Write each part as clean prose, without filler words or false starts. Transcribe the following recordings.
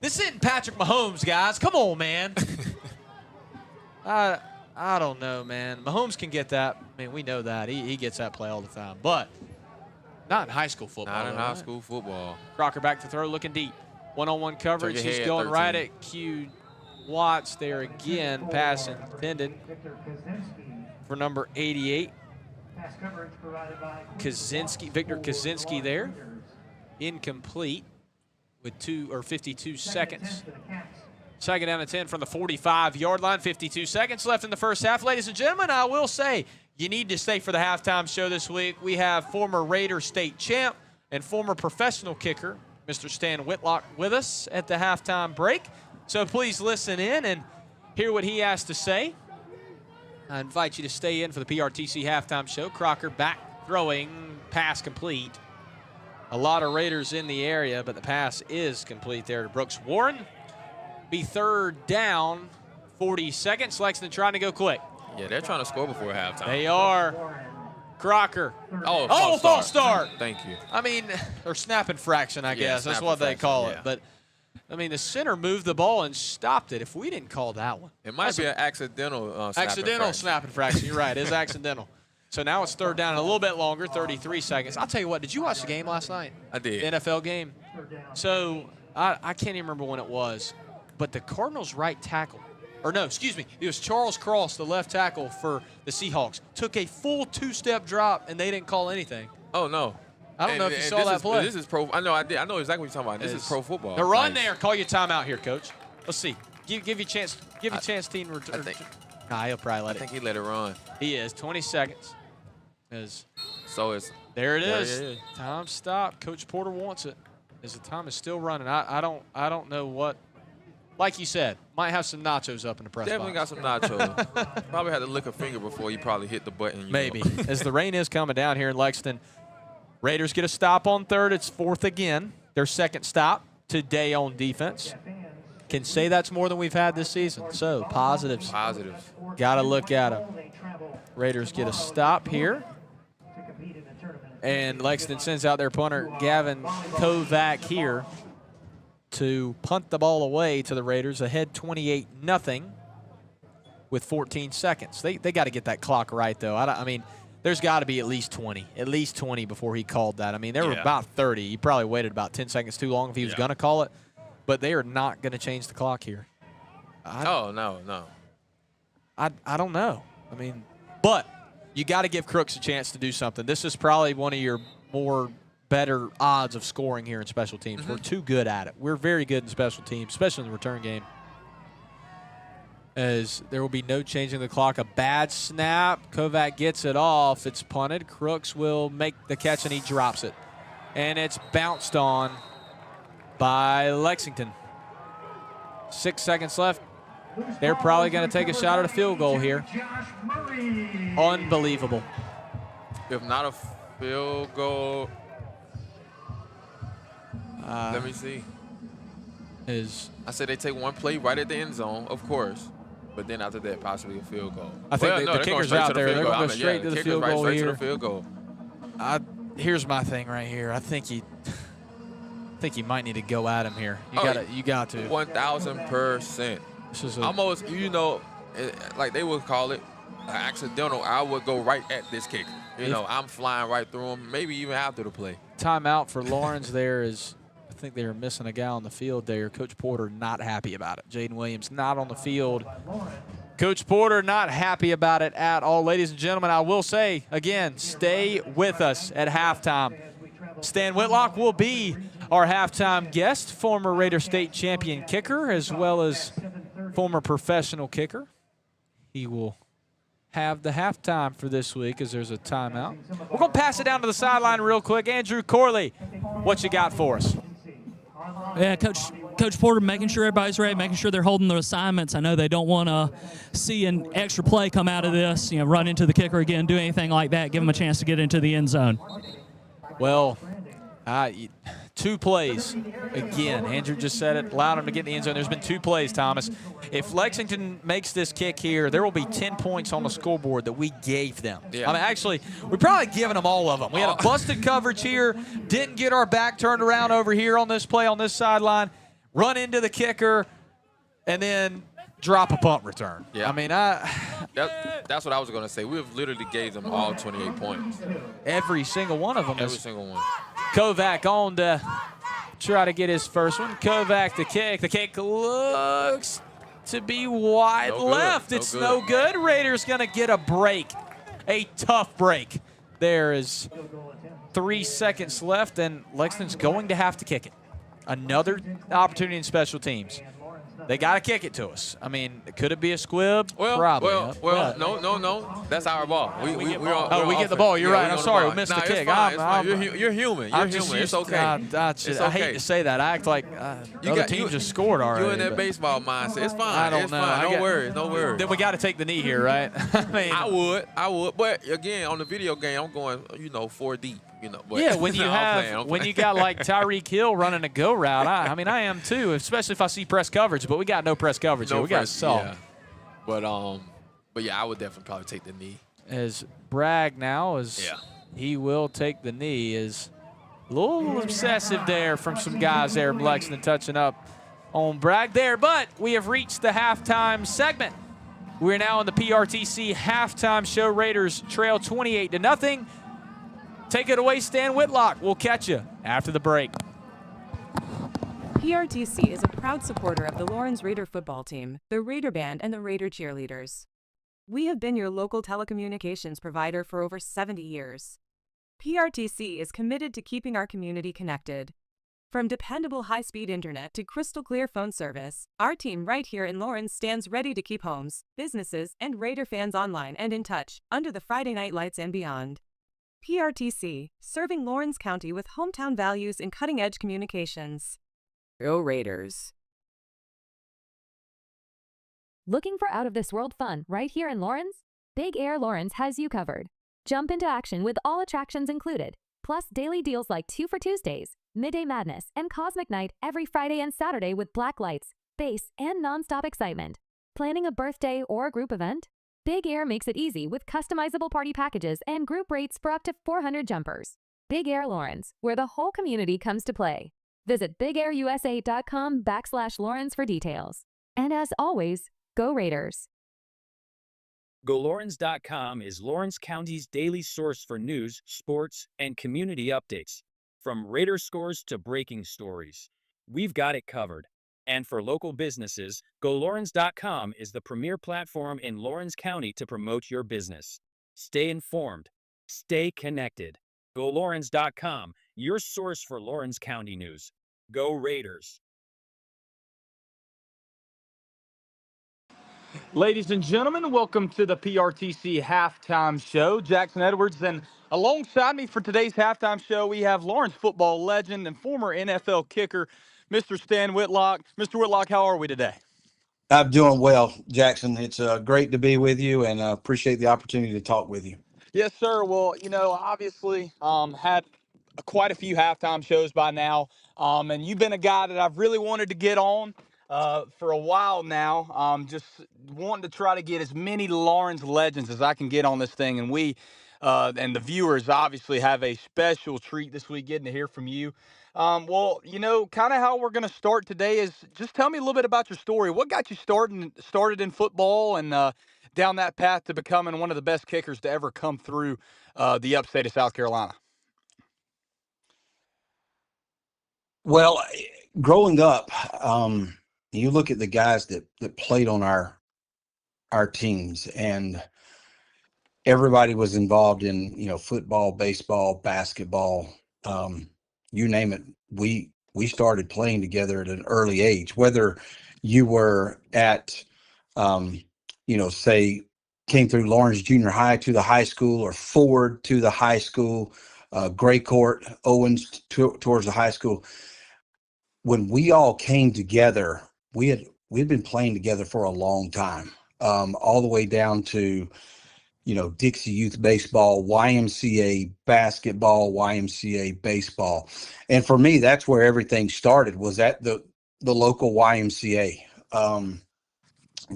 This isn't Patrick Mahomes, guys. Come on, man. I don't know, man. Mahomes can get that. I mean, we know that. He gets that play all the time. But not in high school football. Not in high school football. Crocker back to throw, looking deep. One-on-one coverage. He's going right at Q Watts there again. Pass intended for number 88. Victor Kaczynski there. Incomplete with 52 seconds. Second down and 10 from the 45-yard line. 52 seconds left in the first half. Ladies and gentlemen, I will say you need to stay for the halftime show this week. We have former Raider state champ and former professional kicker, Mr. Stan Whitlock, with us at the halftime break. So please listen in and hear what he has to say. I invite you to stay in for the PRTC halftime show. Crocker back throwing, pass complete. A lot of Raiders in the area, but the pass is complete there to Brooks Warren. Be third down, 40 seconds. Lexington trying to go quick. Yeah, they're trying to score before halftime. They are. Crocker. False start. Thank you. I mean, or snap infraction, I guess. That's what they call it. But, I mean, the center moved the ball and stopped it. If we didn't call that one. It might be an accidental snap infraction. You're right. It is accidental. So now it's third down, a little bit longer, 33 seconds. I'll tell you what, did you watch the game last night? I did. The NFL game? So I can't even remember when it was, but the Cardinals' right tackle, or no, excuse me, it was Charles Cross, the left tackle for the Seahawks, took a full two-step drop, and they didn't call anything. Oh, no. I don't know if you saw that play. This is pro. I know exactly what you're talking about. This is pro football. The run there. Call your timeout here, Coach. Let's see. Give you a chance. Give you a chance, team. Nah, he'll probably let it. I think he let it run. He is. 20 seconds. So it's there it is. Time stop. Coach Porter wants it. As the time is still running. I don't know what. Like you said, might have some nachos up in the press Definitely box. got some nachos. Probably had to lick a finger before you probably hit the button. Maybe. As the rain is coming down here in Lexington, Raiders get a stop on third. It's fourth again. Their second stop today on defense. Can say that's more than we've had this season. So positives. Positives. Got to look at them. Raiders get a stop here. And Lexington sends out their punter, Gavin Kovac, here to punt the ball away to the Raiders, ahead 28-0 with 14 seconds. They got to get that clock right, though. I mean, there's got to be at least 20 before he called that. I mean, there were about 30. He probably waited about 10 seconds too long if he was going to call it. But they are not going to change the clock here. No. I don't know. I mean, but you got to give Crooks a chance to do something. This is probably one of your more better odds of scoring here in special teams. We're too good at it. We're very good in special teams, especially in the return game. As there will be no changing the clock. A bad snap. Kovac gets it off. It's punted. Crooks will make the catch, and he drops it. And it's bounced on by Lexington. 6 seconds left. They're probably going to take a shot at a field goal here. Unbelievable. If not a field goal, let me see. I said they take one play right at the end zone, of course. But then after that, possibly a field goal. I think the kicker's out there. They're going to go straight to the field goal here. To the field goal. Here's my thing right here. I think you might need to go at him here. You got to. 1,000%. This is almost, like they would call it, accidental. I would go right at this kicker. I'm flying right through him, maybe even after the play. Timeout for Lawrence there is, I think they were missing a guy on the field there. Coach Porter not happy about it. Jaden Williams not on the field. Coach Porter not happy about it at all. Ladies and gentlemen, I will say, again, stay with us at halftime. Stan Whitlock will be our halftime guest, former Raider State champion kicker, as well as former professional kicker. He will have the halftime for this week as there's a timeout. We're going to pass it down to the sideline real quick. Andrew Corley, what you got for us? Yeah, Coach Porter making sure everybody's ready, making sure they're holding their assignments. I know they don't want to see an extra play come out of this, run into the kicker again, do anything like that, give them a chance to get into the end zone. Well, 2 plays. Again, Andrew just said it, allowed him to get in the end zone. There's been 2 plays, Thomas. If Lexington makes this kick here, there will be 10 points on the scoreboard that we gave them. Yeah. I mean, actually, we're probably giving them all of them. We had a busted coverage here, didn't get our back turned around over here on this play on this sideline. run into the kicker, and then drop a punt return. Yeah. I mean, that's what I was going to say. We've literally gave them all 28 points. every single one of them. Every single one. Kovac on to try to get his first one. Kovac the kick. The kick looks to be wide left. It's no good. Raiders going to get a break, a tough break. There is 3 seconds left, and Lexington's going to have to kick it. Another opportunity in special teams. They got to kick it to us. I mean, could it be a squib? Probably. No. That's our ball. We get the ball. You're right. I'm sorry. We missed the kick. You're human. You're human. It's okay. I hate to say that. I act like other teams just scored already. You're in that baseball mindset. It's fine. I don't it's know. Fine. No worries. Then we got to take the knee here, right? I mean, I would. But again, on the video game, I'm going, 4 deep. But yeah, when you got like Tyreek Hill running a go route, I mean, I am too, especially if I see press coverage. But we got no press coverage here. We got Saul. Yeah. But yeah, I would definitely probably take the knee. As Bragg now he will take the knee. Is a little obsessive there from some guys there from Lexington touching up on Bragg there. But we have reached the halftime segment. We're now in the PRTC halftime show. Raiders trail 28-0. Take it away, Stan Whitlock. We'll catch you after the break. PRTC is a proud supporter of the Lawrence Raider football team, the Raider Band, and the Raider cheerleaders. We have been your local telecommunications provider for over 70 years. PRTC is committed to keeping our community connected. From dependable high-speed internet to crystal-clear phone service, our team right here in Lawrence stands ready to keep homes, businesses, and Raider fans online and in touch under the Friday night lights and beyond. PRTC, serving Lawrence County with hometown values and cutting-edge communications. Go Raiders. Looking for out-of-this-world fun right here in Lawrence? Big Air Lawrence has you covered. Jump into action with all attractions included, plus daily deals like 2 for Tuesdays, Midday Madness, and Cosmic Night every Friday and Saturday with black lights, bass, and non-stop excitement. Planning a birthday or a group event? Big Air makes it easy with customizable party packages and group rates for up to 400 jumpers. Big Air Lawrence, where the whole community comes to play. Visit bigairusa.com/Lawrence for details. And as always, go Raiders. GoLawrence.com is Lawrence County's daily source for news, sports, and community updates. From Raider scores to breaking stories, we've got it covered. And for local businesses, GoLawrence.com is the premier platform in Lawrence County to promote your business. Stay informed. Stay connected. GoLawrence.com, your source for Lawrence County news. Go Raiders. Ladies and gentlemen, welcome to the PRTC Halftime Show. Jackson Edwards, and alongside me for today's halftime show, we have Lawrence football legend and former NFL kicker, Mr. Stan Whitlock. Mr. Whitlock, how are we today? I'm doing well, Jackson. It's great to be with you, and I appreciate the opportunity to talk with you. Yes, sir. Well, obviously had quite a few halftime shows by now, and you've been a guy that I've really wanted to get on for a while now. Just wanting to try to get as many Lawrence legends as I can get on this thing, and we and the viewers obviously have a special treat this week getting to hear from you. Well, kind of how we're going to start today is just tell me a little bit about your story. What got you started in football and down that path to becoming one of the best kickers to ever come through the upstate of South Carolina? Well, growing up, you look at the guys that played on our teams, and everybody was involved in, football, baseball, basketball, you name it. We started playing together at an early age, whether you were at, say, came through Lawrence Junior High to the high school, or Ford to the high school, Gray Court, Owens towards the high school. When we all came together, we'd been playing together for a long time, all the way down to, Dixie Youth Baseball, YMCA Basketball, YMCA Baseball. And for me, that's where everything started, was at the local YMCA. Of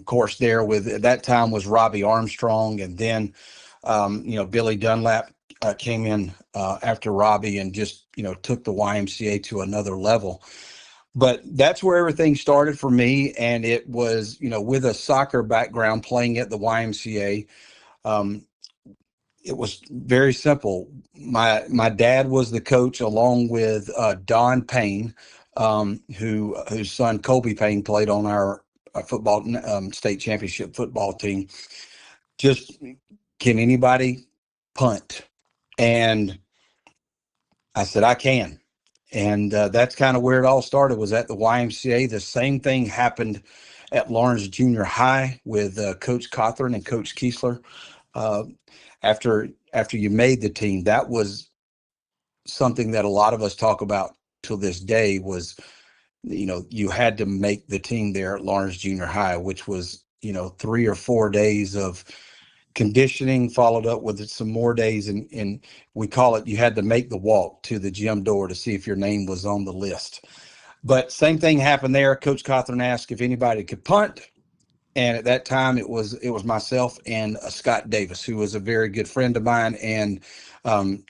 course, there at that time was Robbie Armstrong, and then, Billy Dunlap came in after Robbie and just, took the YMCA to another level. But that's where everything started for me. And it was, with a soccer background playing at the YMCA. It was very simple. My dad was the coach, along with Don Payne, whose son Colby Payne played on our football state championship football team. Just, can anybody punt? And I said, I can. And that's kind of where it all started, was at the YMCA. The same thing happened at Lawrence Junior High with Coach Cothran and Coach Kiesler. After you made the team, that was something that a lot of us talk about till this day, was, you had to make the team there at Lawrence Junior High, which was, 3 or 4 days of conditioning, followed up with some more days. And we call it, you had to make the walk to the gym door to see if your name was on the list. But same thing happened there. Coach Cothran asked if anybody could punt. And at that time, it was myself and Scott Davis, who was a very good friend of mine. And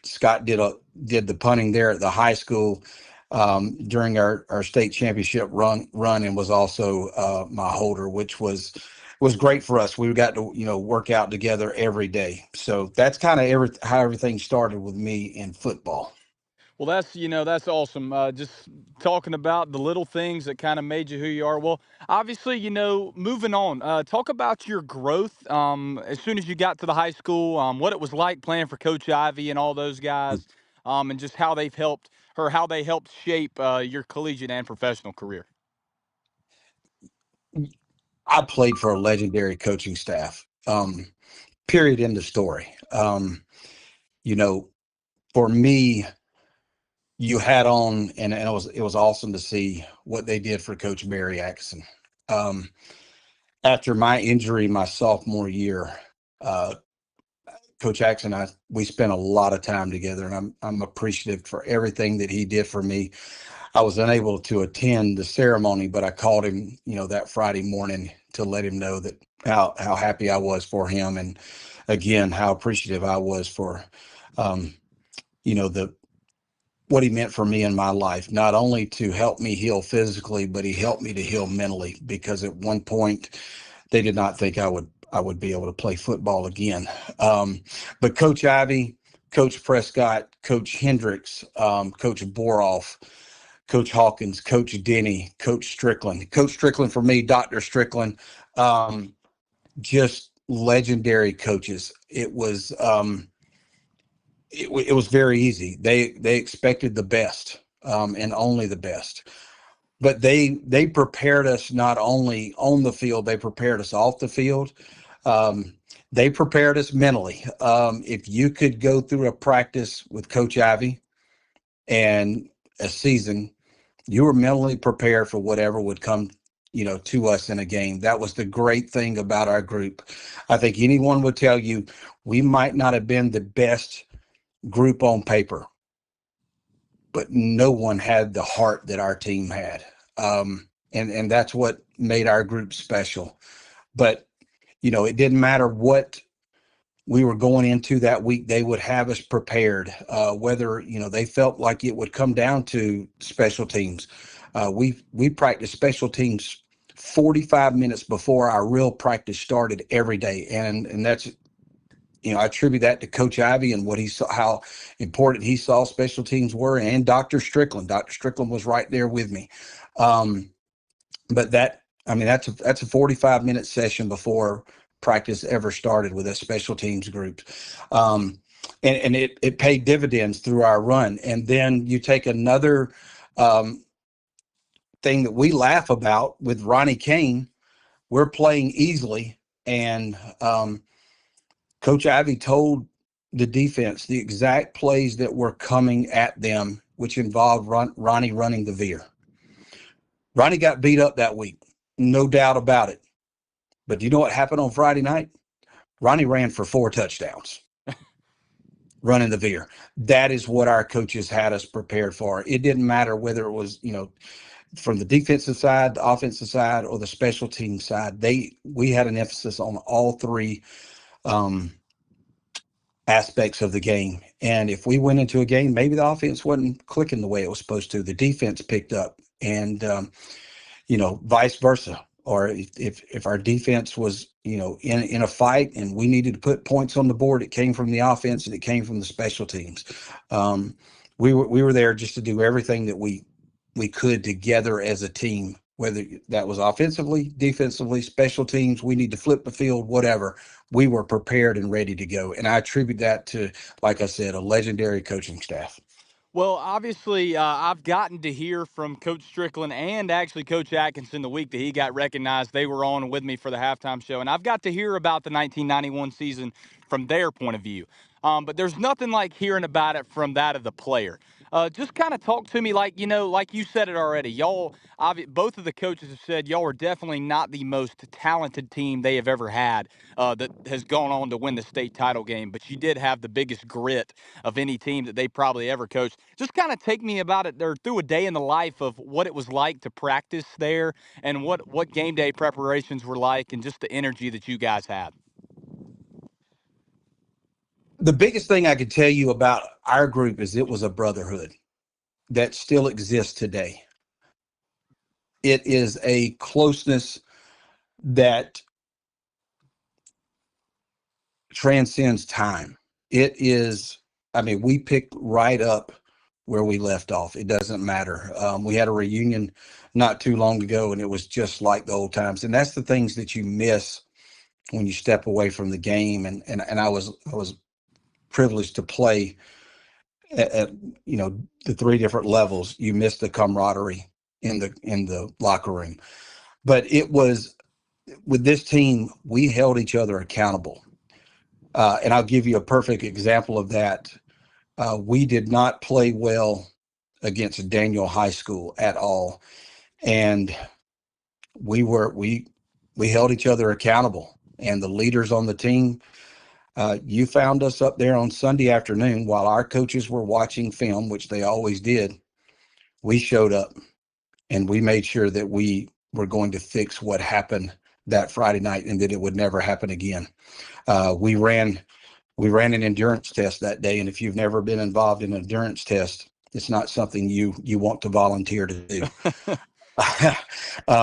Scott did the punting there at the high school during our state championship run, and was also my holder, which was great for us. We got to work out together every day. So that's kind of how everything started with me in football. Well, that's awesome. Just talking about the little things that kind of made you who you are. Well, obviously, moving on, talk about your growth as soon as you got to the high school, what it was like playing for Coach Ivy and all those guys, and just how they helped shape your collegiate and professional career. I played for a legendary coaching staff, period, end of story. For me, you had on, and it was awesome to see what they did for Coach Barry Atkinson. After my injury my sophomore year, Coach Atkinson, we spent a lot of time together, and I'm appreciative for everything that he did for me. I was unable to attend the ceremony, but I called him, that Friday morning to let him know that how happy I was for him, and again, how appreciative I was for, what he meant for me in my life, not only to help me heal physically, but he helped me to heal mentally, because at one point they did not think I would be able to play football again. But Coach Ivy, Coach Prescott, Coach Hendricks, Coach Boroff, Coach Hawkins, Coach Denny, Coach Strickland for me, Dr. Strickland, just legendary coaches. It was it was very easy. They expected the best, and only the best. But they prepared us not only on the field, they prepared us off the field. They prepared us mentally. If you could go through a practice with Coach Ivy and a season, you were mentally prepared for whatever would come, to us in a game. That was the great thing about our group. I think anyone would tell you we might not have been the best group on paper, but no one had the heart that our team had. And that's what made our group special. But, it didn't matter what we were going into that week, they would have us prepared, whether, they felt like it would come down to special teams. We practiced special teams 45 minutes before our real practice started every day. And that's, I attribute that to Coach Ivy and what he saw, how important he saw special teams were, and Dr. Strickland. Dr. Strickland was right there with me. But that's a 45-minute session before practice ever started with a special teams group. And it paid dividends through our run. And then you take another thing that we laugh about with Ronnie Kane. We're playing easily, and Coach Ivy told the defense the exact plays that were coming at them, which involved Ronnie running the veer. Ronnie got beat up that week, no doubt about it. But do you know what happened on Friday night? Ronnie ran for 4 touchdowns, running the veer. That is what our coaches had us prepared for. It didn't matter whether it was, from the defensive side, the offensive side, or the special team side. We had an emphasis on all three aspects of the game. And if we went into a game, maybe the offense wasn't clicking the way it was supposed to, the defense picked up and vice versa. Or if our defense was, in a fight and we needed to put points on the board, it came from the offense and it came from the special teams. We were there just to do everything that we could together as a team, whether that was offensively, defensively, special teams, we need to flip the field, whatever. We were prepared and ready to go. And I attribute that to, like I said, a legendary coaching staff. Well, obviously, I've gotten to hear from Coach Strickland and actually Coach Atkinson the week that he got recognized. They were on with me for the halftime show, and I've got to hear about the 1991 season from their point of view. But there's nothing like hearing about it from that of the player. Just kind of talk to me like you said it already. Y'all, both of the coaches have said y'all are definitely not the most talented team they have ever had that has gone on to win the state title game, but you did have the biggest grit of any team that they probably ever coached. Just kind of take me about it there through a day in the life of what it was like to practice there and what game day preparations were like and just the energy that you guys had. The biggest thing I could tell you about our group is it was a brotherhood that still exists today. It is a closeness that transcends time. It is, we picked right up where we left off. It doesn't matter. We had a reunion not too long ago, and it was just like the old times. And that's the things that you miss when you step away from the game. And I was privileged to play at the three different levels. You miss the camaraderie in the locker room. But it was, with this team, we held each other accountable. And I'll give you a perfect example of that. We did not play well against Daniel High School at all. And we held each other accountable. And the leaders on the team, you found us up there on Sunday afternoon while our coaches were watching film, which they always did. We showed up and we made sure that we were going to fix what happened that Friday night and that it would never happen again. We ran an endurance test that day, and if you've never been involved in an endurance test, it's not something you want to volunteer to do.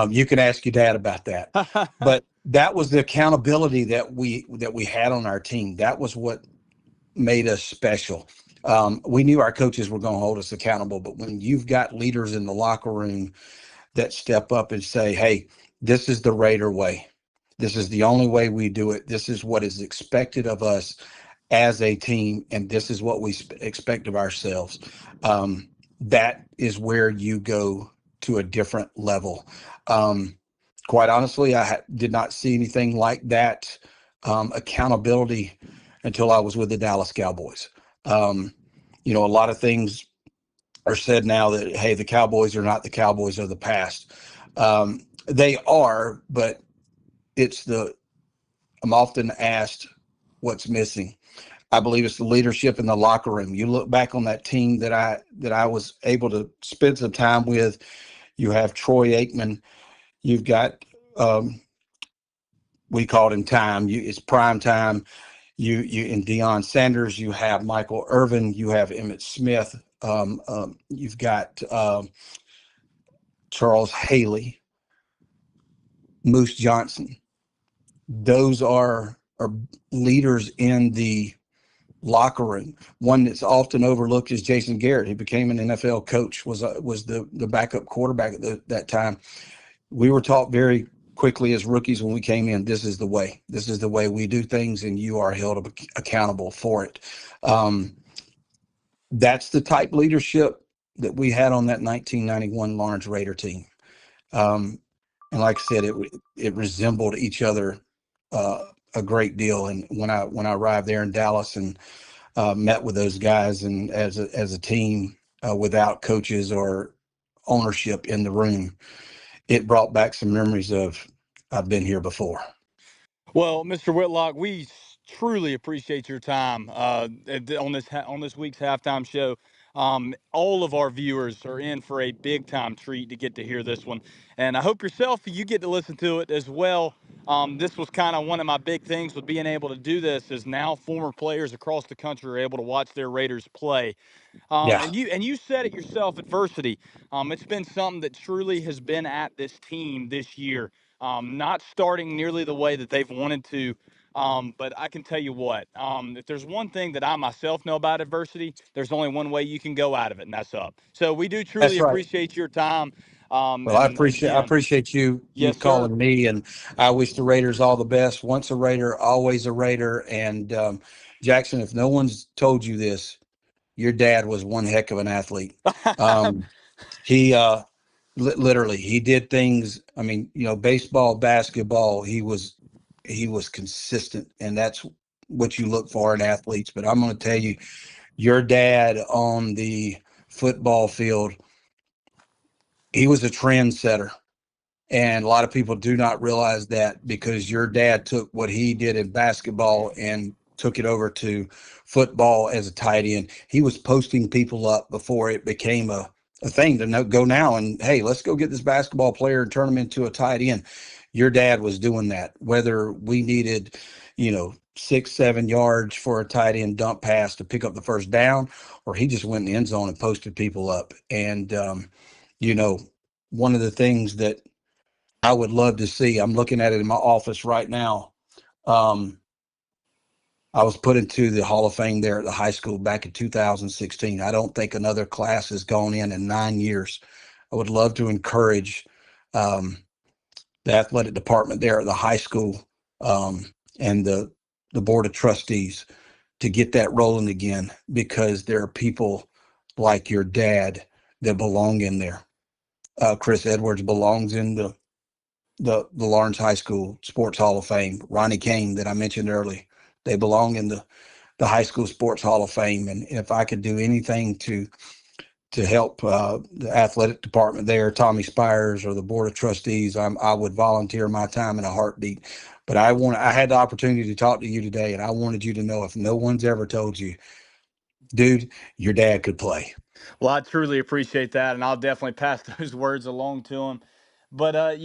You can ask your dad about that. But that was the accountability that we had on our team. That was what made us special. We knew our coaches were going to hold us accountable, but when you've got leaders in the locker room that step up and say, hey, this is the Raider way. This is the only way we do it. This is what is expected of us as a team, and this is what we expect of ourselves. That is where you go to a different level. Quite honestly, I did not see anything like that accountability until I was with the Dallas Cowboys. A lot of things are said now that, hey, the Cowboys are not the Cowboys of the past. They are, but I'm often asked what's missing. I believe it's the leadership in the locker room. You look back on that team that I was able to spend some time with. You have Troy Aikman. You've got we called him time. It's prime time. You and Deion Sanders. You have Michael Irvin. You have Emmitt Smith. You've got Charles Haley, Moose Johnson. Those are leaders in the locker room. One that's often overlooked is Jason Garrett. He became an NFL coach, was the backup quarterback at that time. We were taught very quickly as rookies when we came in, this is the way. This is the way we do things, and you are held accountable for it. That's the type leadership that we had on that 1991 Lawrence Raider team. And like I said, it resembled each other a great deal. And when I arrived there in Dallas and met with those guys, and as a team without coaches or ownership in the room, it brought back some memories of I've been here before. Well, Mr. Whitlock, we truly appreciate your time on this week's halftime show. All of our viewers are in for a big time treat to get to hear this one, and I hope you get to listen to it as well. this was kind of one of my big things with being able to do this is now former players across the country are able to watch their Raiders play. Yeah, And you said it yourself, adversity. It's been something that truly has been at this team this year. Not starting nearly the way that they've wanted to. But I can tell you what, if there's one thing that I myself know about adversity, there's only one way you can go out of it, and that's up. So we do truly that's right. appreciate your time. Well, I And again, appreciate you yes, sir. calling me, and I wish the Raiders all the best. Once a Raider, always a Raider. And Jackson, if no one's told you this, your dad was one heck of an athlete. He literally he did things. I mean, baseball, basketball. He was consistent, and that's what you look for in athletes. But I'm going to tell you, your dad on the football field, he was a trendsetter. And a lot of people do not realize that, because your dad took what he did in basketball and took it over to football as a tight end. He was posting people up before it became a thing to go now and, hey, let's go get this basketball player and turn him into a tight end. Your dad was doing that, whether we needed, 6-7 yards for a tight end dump pass to pick up the first down, or he just went in the end zone and posted people up. And, one of the things that I would love to see, I'm looking at it in my office right now. I was put into the Hall of Fame there at the high school back in 2016. I don't think another class has gone in 9 years. I would love to encourage the athletic department there at the high school, and the board of trustees to get that rolling again, because there are people like your dad that belong in there. Chris Edwards belongs in the Lawrence High School Sports Hall of Fame. Ronnie Kane, that I mentioned earlier, they belong in the High School Sports Hall of Fame. And if I could do anything to help the athletic department there, Tommy Spires, or the board of trustees, I would volunteer my time in a heartbeat. But I had the opportunity to talk to you today, and I wanted you to know, if no one's ever told you, dude, your dad could play. Well, I truly appreciate that, and I'll definitely pass those words along to him. But I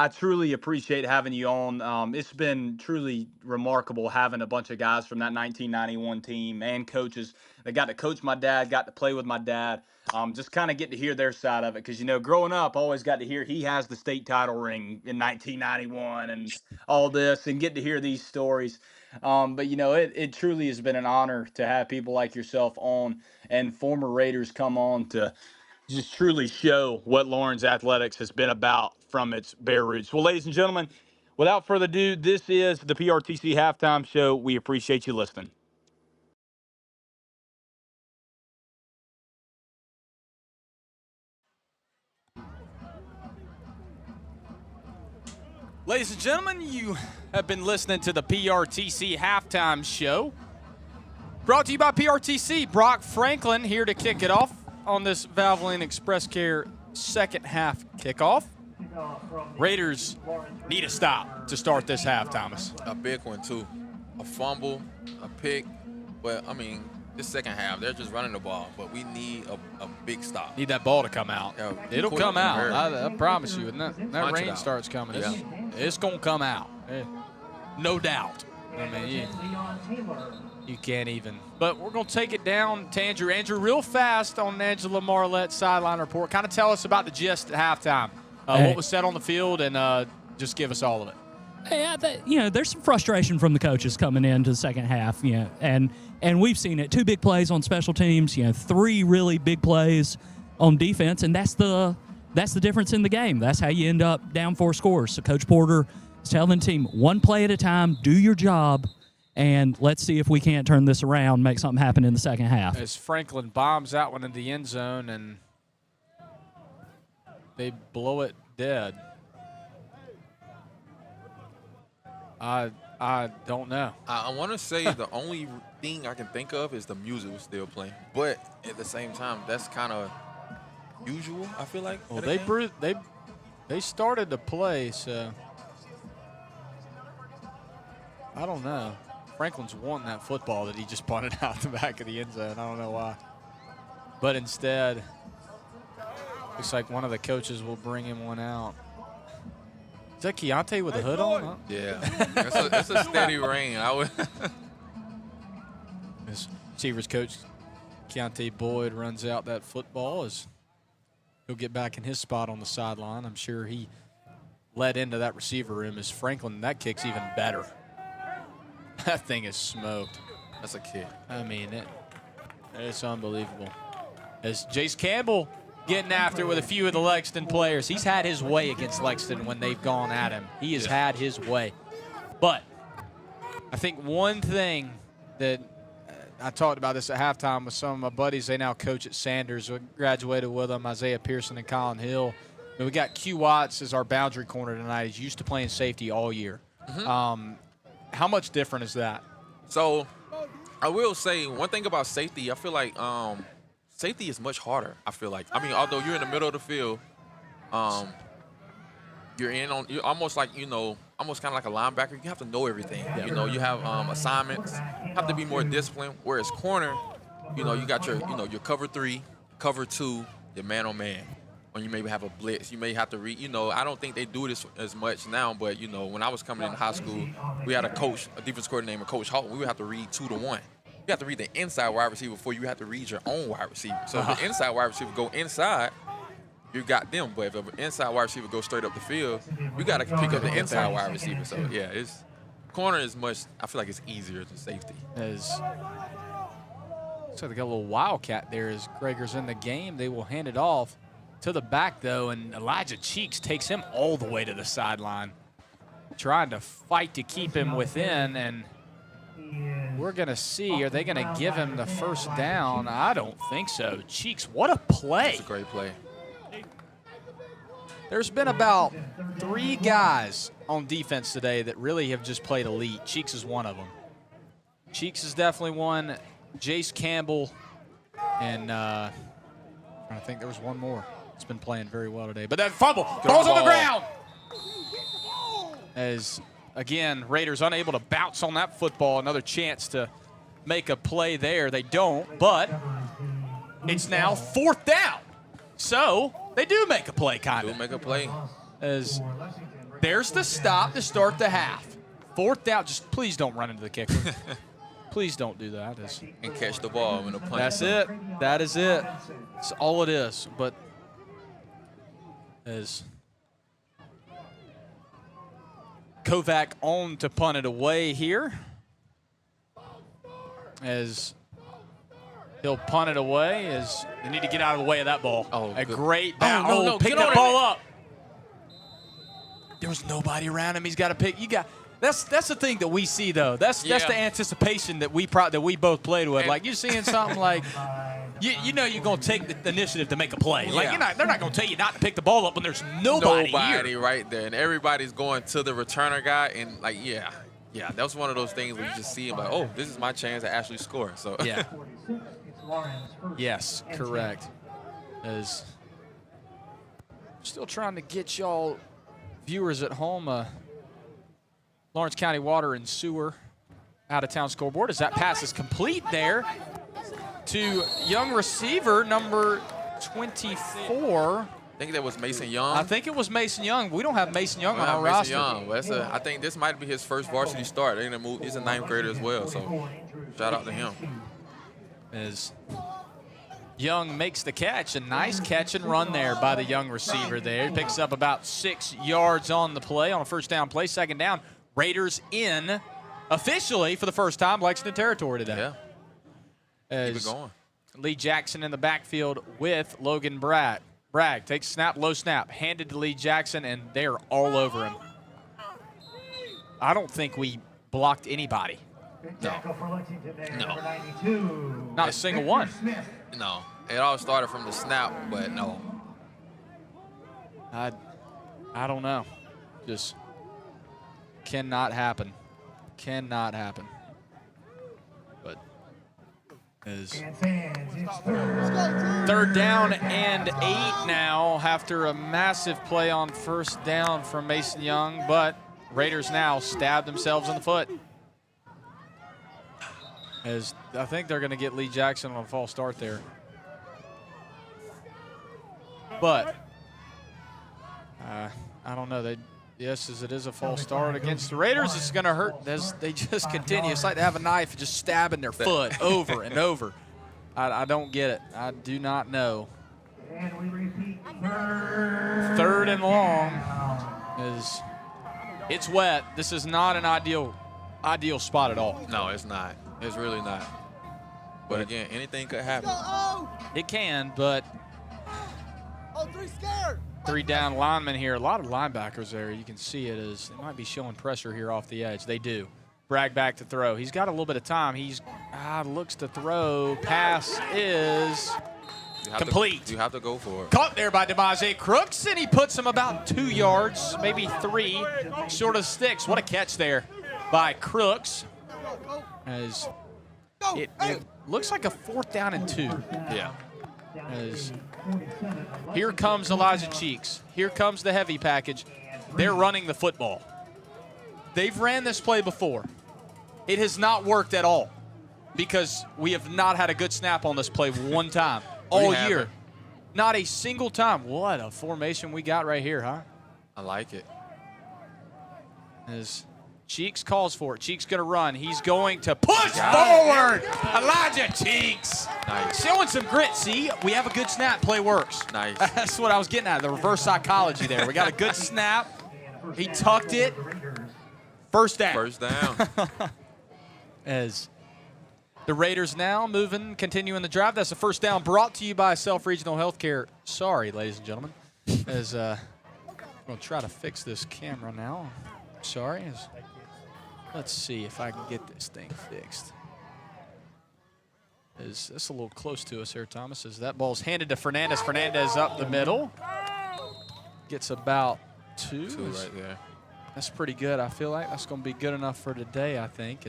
truly appreciate having you on. It's been truly remarkable having a bunch of guys from that 1991 team and coaches that got to coach my dad, got to play with my dad. Just kind of get to hear their side of it, because growing up, I always got to hear he has the state title ring in 1991 and all this, and get to hear these stories. But it truly has been an honor to have people like yourself on, and former Raiders come on to just truly show what Lawrence Athletics has been about from its bare roots. Well, ladies and gentlemen, without further ado, this is the PRTC Halftime Show. We appreciate you listening. Ladies and gentlemen, you have been listening to the PRTC Halftime Show. Brought to you by PRTC. Brock Franklin here to kick it off on this Valvoline Express Care second half kickoff. Raiders need a stop to start this half, Thomas. A big one, too. A fumble, a pick. But, this second half, they're just running the ball. But we need a big stop. Need that ball to come out. Yeah, it'll come out. I promise you. When that rain out. starts coming, Yeah. it's going to come out. No doubt. You can't even. But we're going to take it down to Andrew. Andrew, real fast on Angela Marlette's sideline report. Kind of tell us about the gist at halftime. What was said on the field, and just give us all of it. Yeah, there's some frustration from the coaches coming into the second half, and we've seen it. 2 big plays on special teams, 3 really big plays on defense, and that's the difference in the game. That's how you end up down 4 scores. So Coach Porter is telling the team, 1 play at a time, do your job, and let's see if we can't turn this around, make something happen in the second half. As Franklin bombs that one into the end zone, and they blow it dead. I don't know. I want to say the only thing I can think of is the music was still playing. But at the same time, that's kind of usual, I feel like. Well, they started to play, so I don't know. Franklin's wanting that football that he just punted out the back of the end zone. I don't know why. But instead, looks like one of the coaches will bring him one out. Is that Keontae with a hood on? Huh? Yeah, it's a steady rain. I would. As receivers coach Keontae Boyd runs out that football as he'll get back in his spot on the sideline. I'm sure he led into that receiver room as Franklin. That kick's even better. That thing is smoked. That's a kick. I mean, it's unbelievable. As Jace Campbell getting after it with a few of the Lexington players. He's had his way against Lexington when they've gone at him. He has had his way. But I think one thing that I talked about this at halftime with some of my buddies. They now coach at Sanders. We graduated with them, Isaiah Pearson and Colin Hill. And we got Q Watts as our boundary corner tonight. He's used to playing safety all year. How much different is that? So I will say one thing about safety. I feel like safety is much harder. I feel like. I mean, although you're in the middle of the field, you're almost like, almost kind of like a linebacker. You have to know everything. You know, you have assignments. You have to be more disciplined. Whereas corner, you got your cover 3, cover 2, your man on man. When you maybe have a blitz, you may have to read. I don't think they do this as much now, but when I was coming into high school, we had a defense coordinator named Coach Hall. We would have to read 2 to 1. You have to read the inside wide receiver before you have to read your own wide receiver. So if the inside wide receiver go inside, you got them. But if an inside wide receiver goes straight up the field, you got to pick up the inside wide receiver. So yeah, corner is much. I feel like it's easier than safety. So they got a little wildcat there as Gregor's in the game. They will hand it off to the back though, and Elijah Cheeks takes him all the way to the sideline, trying to fight to keep him within. And we're going to see, are they going to give him the first down? I don't think so. Cheeks, what a play. That's a great play. There's been about 3 guys on defense today that really have just played elite. Cheeks is one of them. Cheeks is definitely one. Jace Campbell, and I think there was one more. It's been playing very well today. But that fumble, ball's on the ground. As, again, Raiders unable to bounce on that football. Another chance to make a play there. They don't, but it's now 4th down. So they do make a play, kind of. Do make a play. As there's the stop to start the half. 4th down. Just please don't run into the kicker. Please don't do that. And catch the ball when the punt. That's it. That is it. That's all it is. But as Kovac on to punt it away here. As he'll punt it away as they need to get out of the way of that ball. Oh, a good. great bounce. No, pick that ball up. There was nobody around him. He's got to pick. That's the thing that we see though. That's the anticipation that we both played with. Like you're seeing something like you're going to take the initiative to make a play. Like they're not going to tell you not to pick the ball up when there's nobody here. Right there, and everybody's going to the returner guy, and that was one of those things where you just see him like, oh, this is my chance to actually score. So yeah. Yes, correct. As still trying to get y'all viewers at home Lawrence County Water and Sewer out-of-town scoreboard as that pass is complete there to young receiver number 24. I think that was Mason Young. I think it was Mason Young. We don't have Mason Young on our roster. Young. I think this might be his first varsity start. He's a 9th grader as well, so shout out to him. As Young makes the catch, a nice catch and run there by the young receiver there. Picks up about 6 yards on the play, on a first down play. 2nd down. Raiders in officially for the first time Lexington territory today. Yeah. As keep it going. Lee Jackson in the backfield with Logan Bragg. Bragg takes snap, low snap, handed to Lee Jackson, and they're all over him. I don't think we blocked anybody. No. Not a single one. No. It all started from the snap, but no. I don't know. Just cannot happen. Cannot happen. But is 3rd down and 8 now after a massive play on 1st down from Mason Young, but Raiders now stab themselves in the foot. As I think they're going to get Lee Jackson on a false start there. But I don't know. Yes, as it is a false start against the Raiders. It's going to hurt as they just continue. It's like they have a knife just stabbing their foot over and over. I don't get it. I do not know. 3rd and long is it's wet. This is not an ideal spot at all. No, it's not. It's really not. But again, anything could happen. It can, but 3 down linemen here. A lot of linebackers there. You can see it as they might be showing pressure here off the edge. They do. Bragg back to throw. He's got a little bit of time. He's looks to throw. Pass is complete. You have to go for it. Caught there by DeMaze Crooks, and he puts him about 2 yards, maybe 3, short of sticks. What a catch there by Crooks. As it looks like a 4th down and 2. Yeah. As here comes Elijah Cheeks. Here comes the heavy package. They're running the football. They've ran this play before. It has not worked at all because we have not had a good snap on this play one time all year. Not a single time. What a formation we got right here, huh? I like it. As Cheeks calls for it. Cheeks going to run. He's going to push forward. Elijah Cheeks. Nice. Showing some grit. See, we have a good snap. Play works. Nice. That's what I was getting at, the reverse psychology there. We got a good snap. He tucked it. First down. First down. As the Raiders now continuing the drive. That's a first down brought to you by Self Regional Healthcare. Sorry, ladies and gentlemen. As I'm going to try to fix this camera now. Sorry. Let's see if I can get this thing fixed. Is this a little close to us here, Thomas? As that ball's handed to Fernandez. Fernandez up the middle. Gets about 2. 2 right there. That's pretty good. I feel like that's going to be good enough for today, I think.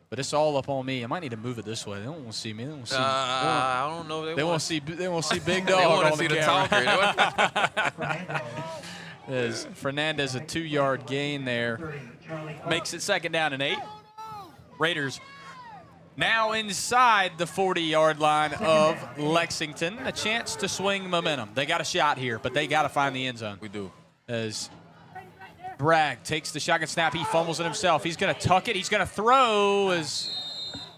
But it's all up on me. I might need to move it this way. They don't want to see me. They want to see. I don't know. They want to see. They want to see Big They Dog want on to see the the camera. As Fernandez a 2-yard gain there, makes it 2nd down and 8. Raiders now inside the 40-yard line of Lexington. A chance to swing momentum. They got a shot here, but they got to find the end zone. We do. As Bragg takes the shotgun snap. He fumbles it himself. He's going to tuck it. He's going to throw. As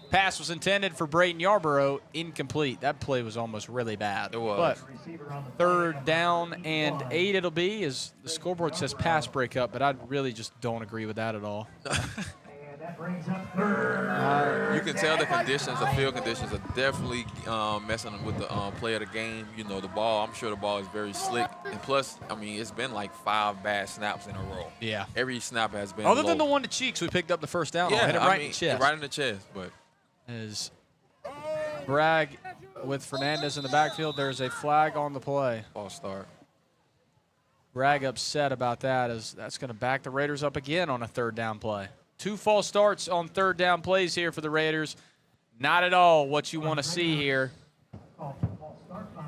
pass was intended for Braden Yarborough. Incomplete. That play was almost really bad. It was. But 3rd down and 8 it'll be, as the scoreboard says pass breakup, but I really just don't agree with that at all. You can tell the conditions, the field conditions are definitely messing with the play of the game. You know, the ball, I'm sure the ball is very slick. And plus, I mean, it's been like 5 bad snaps in a row. Yeah. Every snap has been Other low. than the one to Cheeks, we picked up the first down. Yeah, Hit it right in the chest. Right in the chest, but. As Bragg with Fernandez in the backfield, there's a flag on the play. False start. Bragg upset about that, as that's going to back the Raiders up again on a 3rd down play. 2 false starts on 3rd down plays here for the Raiders. Not at all what you want to see here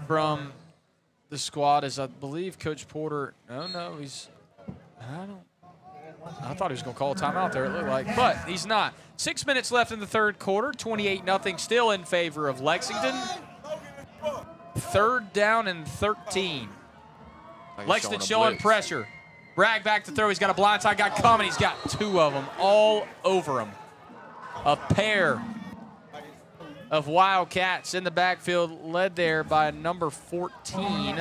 from the squad, as I believe Coach Porter, I thought he was going to call a timeout there, it looked like, but he's not. 6 minutes left in the 3rd quarter, 28-0 still in favor of Lexington. 3rd down and 13. Lexington showing pressure. Bragg back to throw. He's got a blindside guy coming. He's got 2 of them all over him. A pair of Wildcats in the backfield, led there by number 14.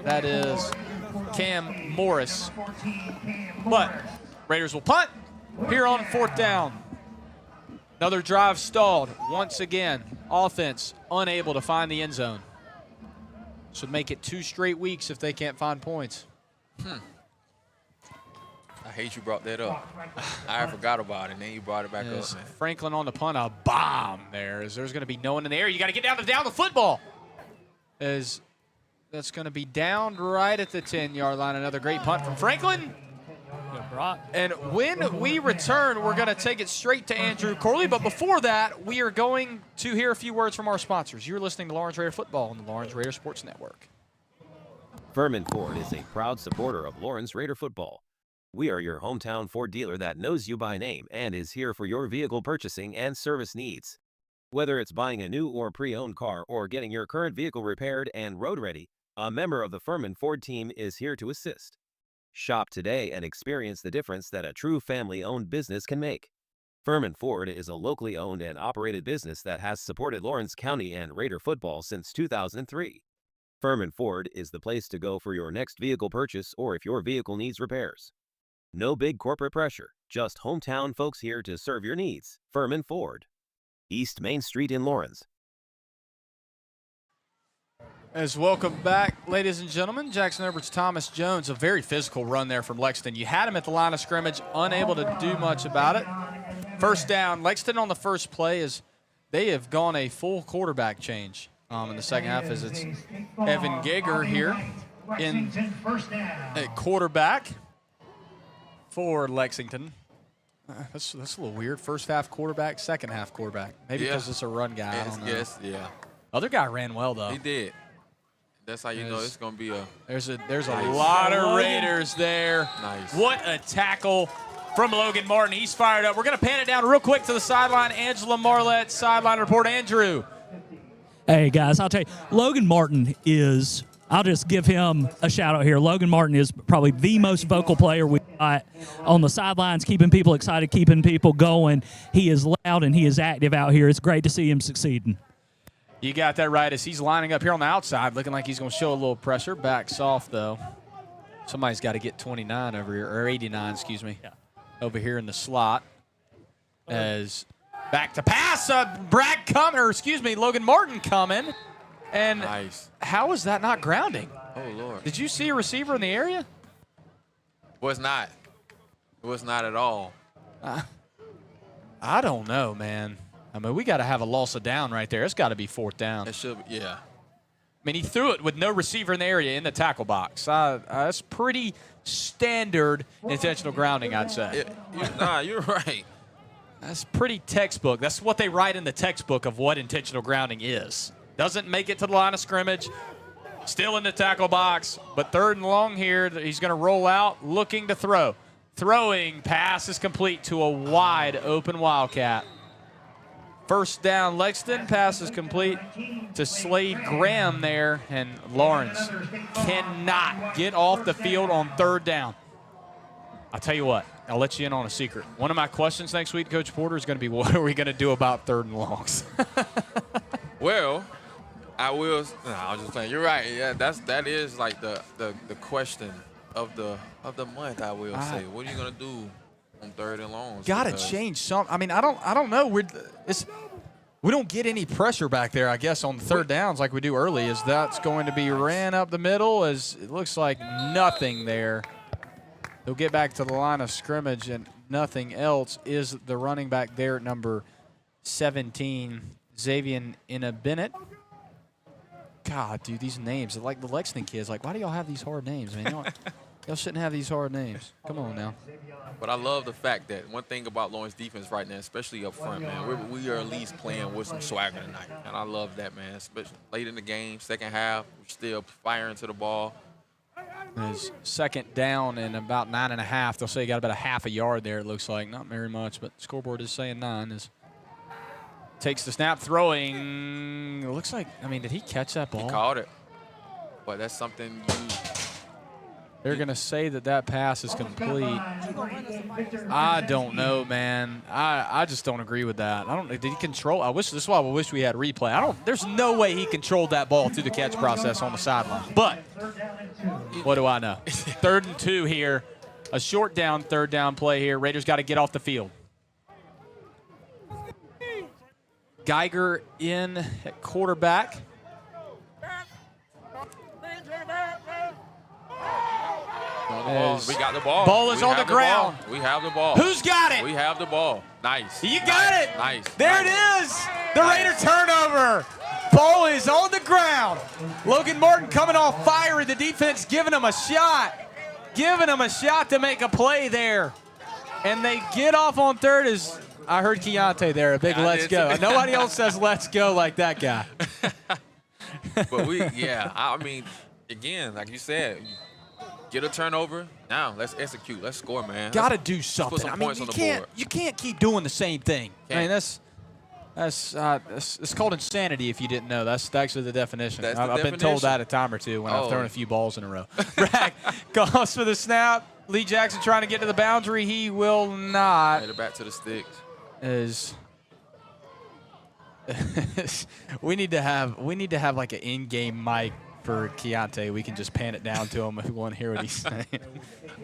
That is Cam Morris. But Raiders will punt here on 4th down. Another drive stalled once again. Offense unable to find the end zone. Should make it 2 straight weeks if they can't find points. I hate you brought that up. I forgot about it, and then you brought it back up, man. Franklin on the punt, a bomb there. As there's going to be no one in the air. You got to get down the football. As that's going to be down right at the 10-yard line. Another great punt from Franklin. And when we return, we're going to take it straight to Andrew Corley. But before that, we are going to hear a few words from our sponsors. You're listening to Lawrence Raider Football on the Lawrence Raider Sports Network. Furman Ford is a proud supporter of Lawrence Raider Football. We are your hometown Ford dealer that knows you by name and is here for your vehicle purchasing and service needs. Whether it's buying a new or pre-owned car or getting your current vehicle repaired and road ready, a member of the Furman Ford team is here to assist. Shop today and experience the difference that a true family-owned business can make. Furman Ford is a locally owned and operated business that has supported Lawrence County and Raider football since 2003. Furman Ford is the place to go for your next vehicle purchase or if your vehicle needs repairs. No big corporate pressure, just hometown folks here to serve your needs. Furman Ford, East Main Street in Lawrence. As welcome back, ladies and gentlemen. Jackson Edwards, Thomas Jones, a very physical run there from Lexington. You had him at the line of scrimmage, unable to do much about it. First down. Lexington on the first play is they have gone a full quarterback change in the second half as it's Evan Gager here in at quarterback for Lexington. That's a little weird. First half quarterback, second half quarterback. Maybe because it's a run guy. I don't know. Yes, yeah. Other guy ran well though. He did. That's how you know it's gonna be a. There's a lot of Raiders there. Nice. What a tackle from Logan Martin. He's fired up. We're gonna pan it down real quick to the sideline. Angela Marlette, sideline report. Andrew. Hey, guys, I'll tell you, Logan Martin is, I'll just give him a shout-out here. Logan Martin is probably the most vocal player we've got on the sidelines, keeping people excited, keeping people going. He is loud and he is active out here. It's great to see him succeeding. You got that right as he's lining up here on the outside, looking like he's going to show a little pressure. Backs off, though. Somebody's got to get 29 over here, or 89, excuse me, over here in the slot. As back to pass, Logan Martin coming. And nice. How is that not grounding? Oh, Lord. Did you see a receiver in the area? Was not. It was not at all. I don't know, man. I mean, we got to have a loss of down right there. It's got to be fourth down. It should be, yeah. I mean, he threw it with no receiver in the area in the tackle box. That's pretty standard intentional grounding, I'd say. You're right. That's pretty textbook. That's what they write in the textbook of what intentional grounding is. Doesn't make it to the line of scrimmage. Still in the tackle box. But third and long here, he's going to roll out, looking to throw. Throwing pass is complete to a wide open Wildcat. First down, Lexington. Pass is complete to Slade Graham there, and Lawrence cannot get off the field on third down. I'll tell you what, I'll let you in on a secret. One of my questions next week, Coach Porter, is going to be, what are we going to do about third and longs? Well, I will. No, I was just saying. You're right. Yeah, that is like the question of the month. I will say. What are you going to do on third and longs? Got to change some. I mean, I don't know. We don't get any pressure back there, I guess, on the third downs like we do early. Is that's going to be ran up the middle? As it looks like nothing there. They'll get back to the line of scrimmage, and nothing else. Is the running back there, number 17, Xavier Bennett. God, dude, these names, like the Lexington kids, like, why do y'all have these hard names, man? Y'all shouldn't have these hard names. Come on now. But I love the fact that one thing about Lawrence defense right now, especially up front, man, we are at least playing with some swagger tonight. And I love that, man, especially late in the game, second half, we're still firing to the ball. His second down and about 9.5. They'll say he got about a half a yard there, it looks like. Not very much, but the scoreboard is saying 9. Takes the snap, throwing. It looks like, I mean, did he catch that ball? He caught it. But that's something They're going to say that pass is complete. I don't know, man. I just don't agree with that. I don't. Did he control? This is why I wish we had replay. There's no way he controlled that ball through the catch process on the sideline. But what do I know? 3rd and 2 here. A short down, third down play here. Raiders got to get off the field. Geiger in at quarterback. We got the ball. Ball is on the ground. We have the ball. Who's got it? We have the ball. Nice. You got it. Nice. There it is. The Raider turnover. Ball is on the ground. Logan Martin coming off fire. The defense giving him a shot. Giving him a shot to make a play there. And they get off on third as I heard Keontae there. A big let's go. Nobody else says let's go like that guy. But I mean, again, like you said, get a turnover. Now let's execute. Let's score, man. Got to do something. Put some points on the board. You can't keep doing the same thing. I mean, That's it's called insanity. If you didn't know, that's actually the definition. That's the I've been told that a time or two when I've thrown a few balls in a row. Bragg calls for the snap. Lee Jackson trying to get to the boundary. He will not. Made it back to the sticks. We need to have like an in-game mic for Keontae. We can just pan it down to him if we want to hear what he's saying.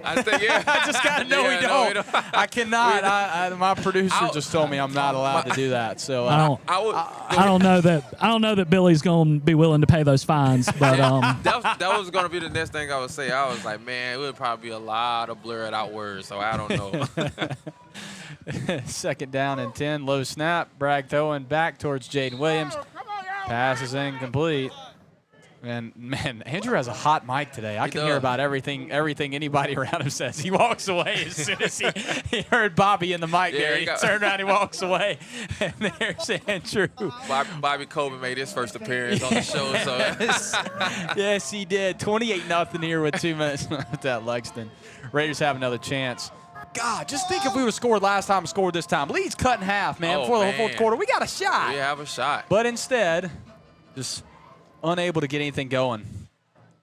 I think, yeah. I just got to know we don't. I cannot. My producer just told me I'm not allowed to do that. So I don't know that Billy's going to be willing to pay those fines. But that was going to be the next thing I would say. I was like, man, it would probably be a lot of blurred out words. So I don't know. 2nd down and 10. Low snap. Bragg throwing back towards Jaden Williams. Pass is incomplete. And, man, Andrew has a hot mic today. I can hear about everything anybody around him says. He walks away as soon as he heard Bobby in the mic there. He turned around, he walks away. And there's Andrew. Bobby Coben made his first appearance on the show. So. Yes, he did. 28-0 here with 2 minutes left at Lexington. Raiders have another chance. God, just think if we would have scored last time and scored this time. Lead's cut in half, man, before the whole 4th quarter. We got a shot. We have a shot. But instead, just unable to get anything going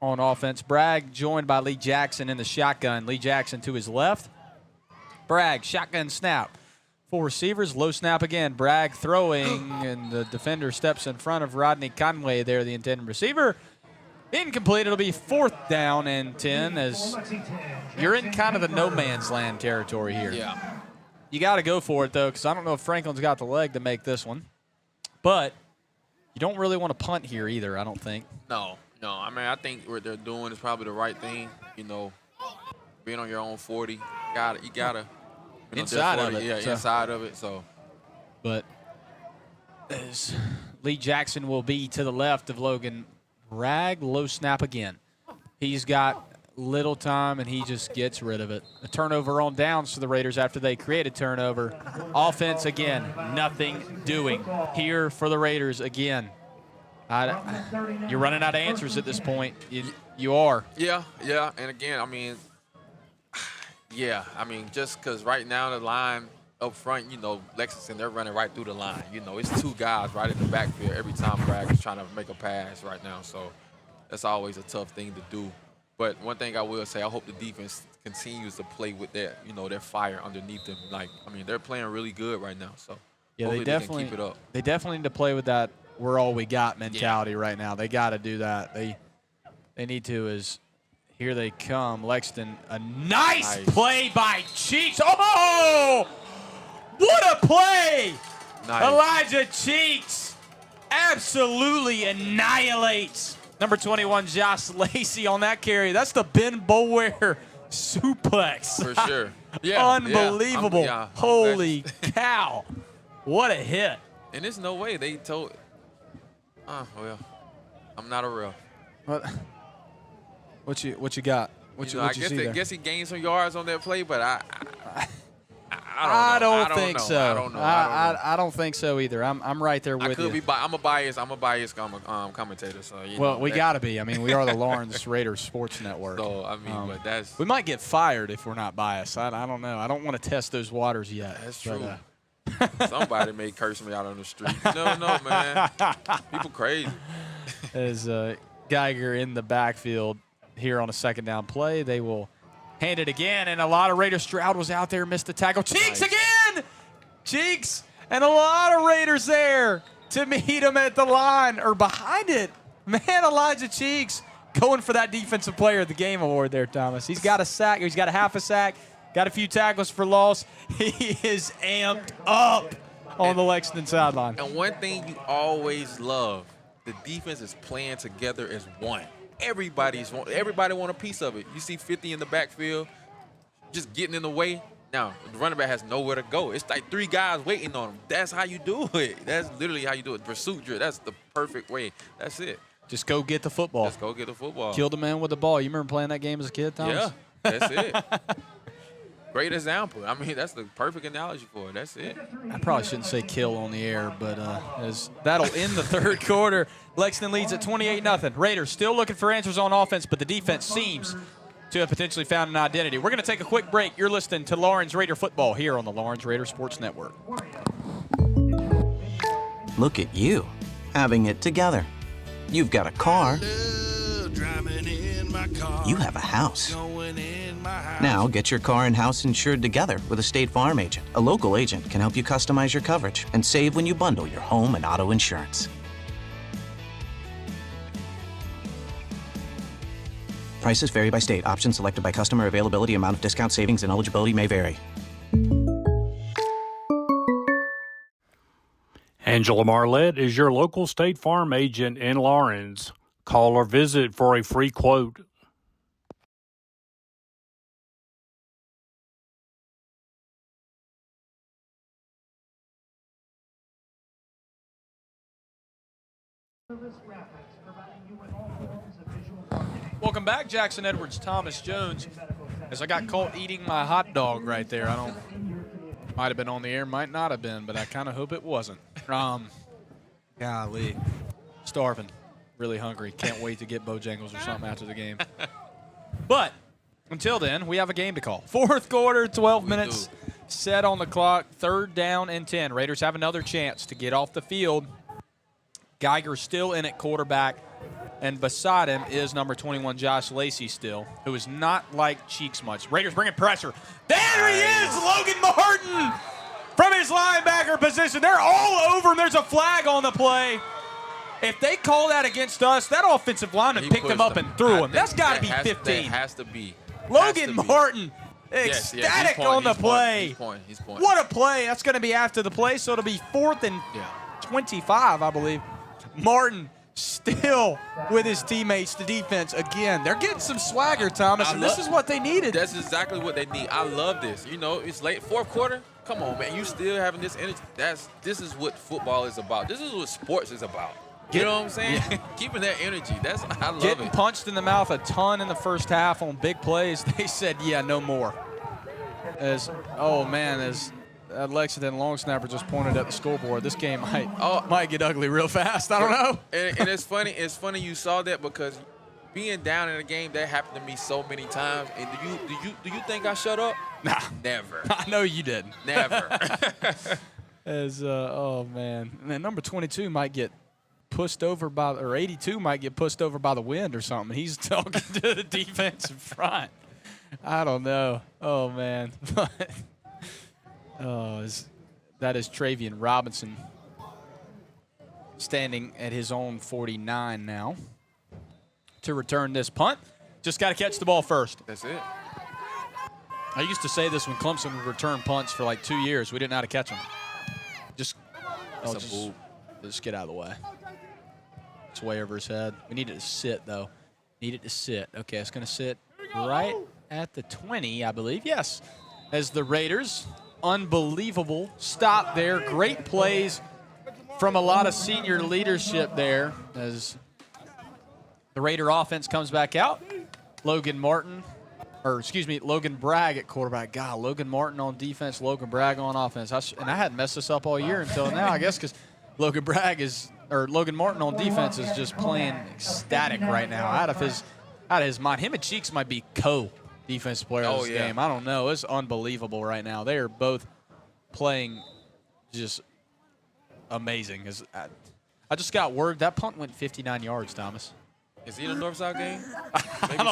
on offense. Bragg joined by Lee Jackson in the shotgun. Lee Jackson to his left. Bragg, shotgun snap. 4 receivers, low snap again. Bragg throwing, and the defender steps in front of Rodney Conway there, the intended receiver. Incomplete. It'll be 4th down and 10 as you're in kind of the no man's land territory here. Yeah. You got to go for it, though, because I don't know if Franklin's got the leg to make this one. But you don't really want to punt here either, I don't think. No. I mean, I think what they're doing is probably the right thing. Being on your own 40, you gotta inside of it. Yeah, inside of it. So, but as Lee Jackson will be to the left of Logan Bragg, low snap again. He's got little time, and he just gets rid of it. A turnover on downs for the Raiders after they created turnover. Offense again, nothing doing here for the Raiders again. You're running out of answers at this point. You are. Yeah. And again, just because right now the line up front, Lexington, they're running right through the line. It's 2 guys right in the backfield every time Bragg is trying to make a pass right now. So that's always a tough thing to do. But one thing I will say, I hope the defense continues to play with that, their fire underneath them. They're playing really good right now. So yeah, they definitely can keep it up. They definitely need to play with that we're all we got mentality right now. They got to do that. They need to. As here they come, Lexington. A nice play by Cheeks. Oh, what a play! Nice. Elijah Cheeks absolutely annihilates number 21, Josh Lacey, on that carry. That's the Ben Boulware suplex. For sure. Yeah. Unbelievable. Holy cow. What a hit. And there's no way they told. I'm not a ref. What you got? I guess he gained some yards on that play, but I don't think so. I don't think so either. I'm right there with you. I'm a biased commentator. So we got to be. We are the Lawrence Raiders Sports Network. So but that's. We might get fired if we're not biased. I don't know. I don't want to test those waters yet. That's true. Somebody may curse me out on the street. No, man. People crazy. As Geiger in the backfield here on a 2nd down play, they will hand it again, and a lot of Raiders. Stroud was out there, missed the tackle. Cheeks again! Cheeks, and a lot of Raiders there to meet him at the line, or behind it. Man, Elijah Cheeks going for that Defensive Player of the Game award there, Thomas. He's got a sack. He's got a half a sack. Got a few tackles for loss. He is amped up on the Lexington sideline. And one thing you always love, the defense is playing together as one. Everybody want a piece of it. You see 50 in the backfield just getting in the way. Now, the running back has nowhere to go. It's like 3 guys waiting on him. That's how you do it. That's literally how you do it. Pursuit drill. That's the perfect way. That's it. Just go get the football. Just go get the football. Kill the man with the ball. You remember playing that game as a kid, Thomas? Yeah, that's it. Great example. That's the perfect analogy for it. That's it. I probably shouldn't say kill on the air, but as that'll end the 3rd quarter. Lexington leads at 28-0. Raiders still looking for answers on offense, but the defense seems to have potentially found an identity. We're going to take a quick break. You're listening to Lawrence Raider Football here on the Lawrence Raider Sports Network. Look at you, having it together. You've got a car. You have a house. Now get your car and house insured together with a State Farm agent. A local agent can help you customize your coverage and save when you bundle your home and auto insurance. Prices vary by state. Options selected by customer. Availability, amount of discount, savings, and eligibility may vary. Angela Marlette is your local State Farm agent in Lawrence. Call or visit for a free quote. Welcome back, Jackson Edwards, Thomas Jones. As I got caught eating my hot dog right there. Might have been on the air, might not have been, but I kind of hope it wasn't. Golly, starving, really hungry. Can't wait to get Bojangles or something after the game. But until then, we have a game to call. Fourth quarter, 12 minutes set on the clock. 3rd down and 10. Raiders have another chance to get off the field. Geiger still in at quarterback. And beside him is number 21, Josh Lacey still, who is not like Cheeks much. Raiders bringing pressure. There he is, Logan Martin from his linebacker position. They're all over him. There's a flag on the play. If they call that against us, that offensive lineman picked him up and threw him. That's got to be 15. That has to be. Logan Martin, ecstatic on the play. He's point. What a play. That's going to be after the play, so it'll be 4th and 25, I believe. Martin still with his teammates, the defense. Again, they're getting some swagger, Thomas, and this is what they needed. That's exactly what they need. I love this. You know, it's late, 4th quarter. Come on, man. You still having this energy. This is what football is about. This is what sports is about. You know what I'm saying? Keeping that energy. I love Getting it. punched in the mouth a ton in the first half on big plays. They said, yeah, no more. As that Lexington long snapper just pointed at the scoreboard. This game might get ugly real fast. I don't know. And it's funny. It's funny you saw that because being down in a game that happened to me so many times. And do you think I shut up? Nah, never. I know you didn't. Never. Man, and then number 22 might get pushed over or 82 might get pushed over by the wind or something. He's talking to the defensive front. I don't know. Oh man. That is Travian Robinson standing at his own 49 now to return this punt. Just got to catch the ball first. That's it. I used to say this when Clemson would return punts for like 2 years. We didn't know how to catch them. Just get out of the way. It's way over his head. We need it to sit, though. Need it to sit. Okay, it's going to sit right at the 20, I believe. Yes. As the Raiders, unbelievable stop there. Great plays from a lot of senior leadership there as the Raider offense comes back out. Logan Bragg at quarterback. God, Logan Martin on defense, Logan Bragg on offense. I hadn't messed this up all year until now, I guess, because Logan Martin on defense is just playing ecstatic right now, out of his mind. Him and Cheeks might be co-defensive player of this game. I don't know. It's unbelievable right now. They are both playing just amazing. I just got word that punt went 59 yards, Thomas. Is he in the North-South game? Maybe I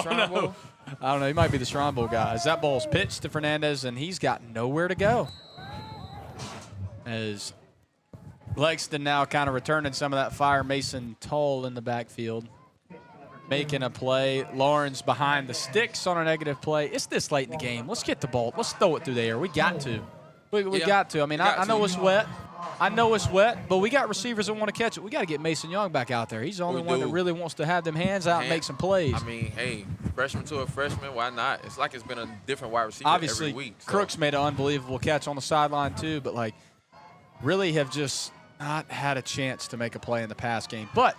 don't know. He might be the Shrine Bowl guy. As that ball's pitched to Fernandez, and he's got nowhere to go. As Lexington now kind of returning some of that fire. Mason Toll in the backfield making a play. Lawrence behind the sticks on a negative play. It's this late in the game. Let's get the ball. Let's throw it through the air. We got to. We got to. I mean, I know it's wet. I know it's wet, but we got receivers that want to catch it. We got to get Mason Young back out there. He's the only one that really wants to have them hands out and make some plays. I mean, hey, freshman to a freshman, why not? It's like it's been a different wide receiver Obviously, every week. So. Crooks made an unbelievable catch on the sideline too, but like really have just not had a chance to make a play in the pass game. But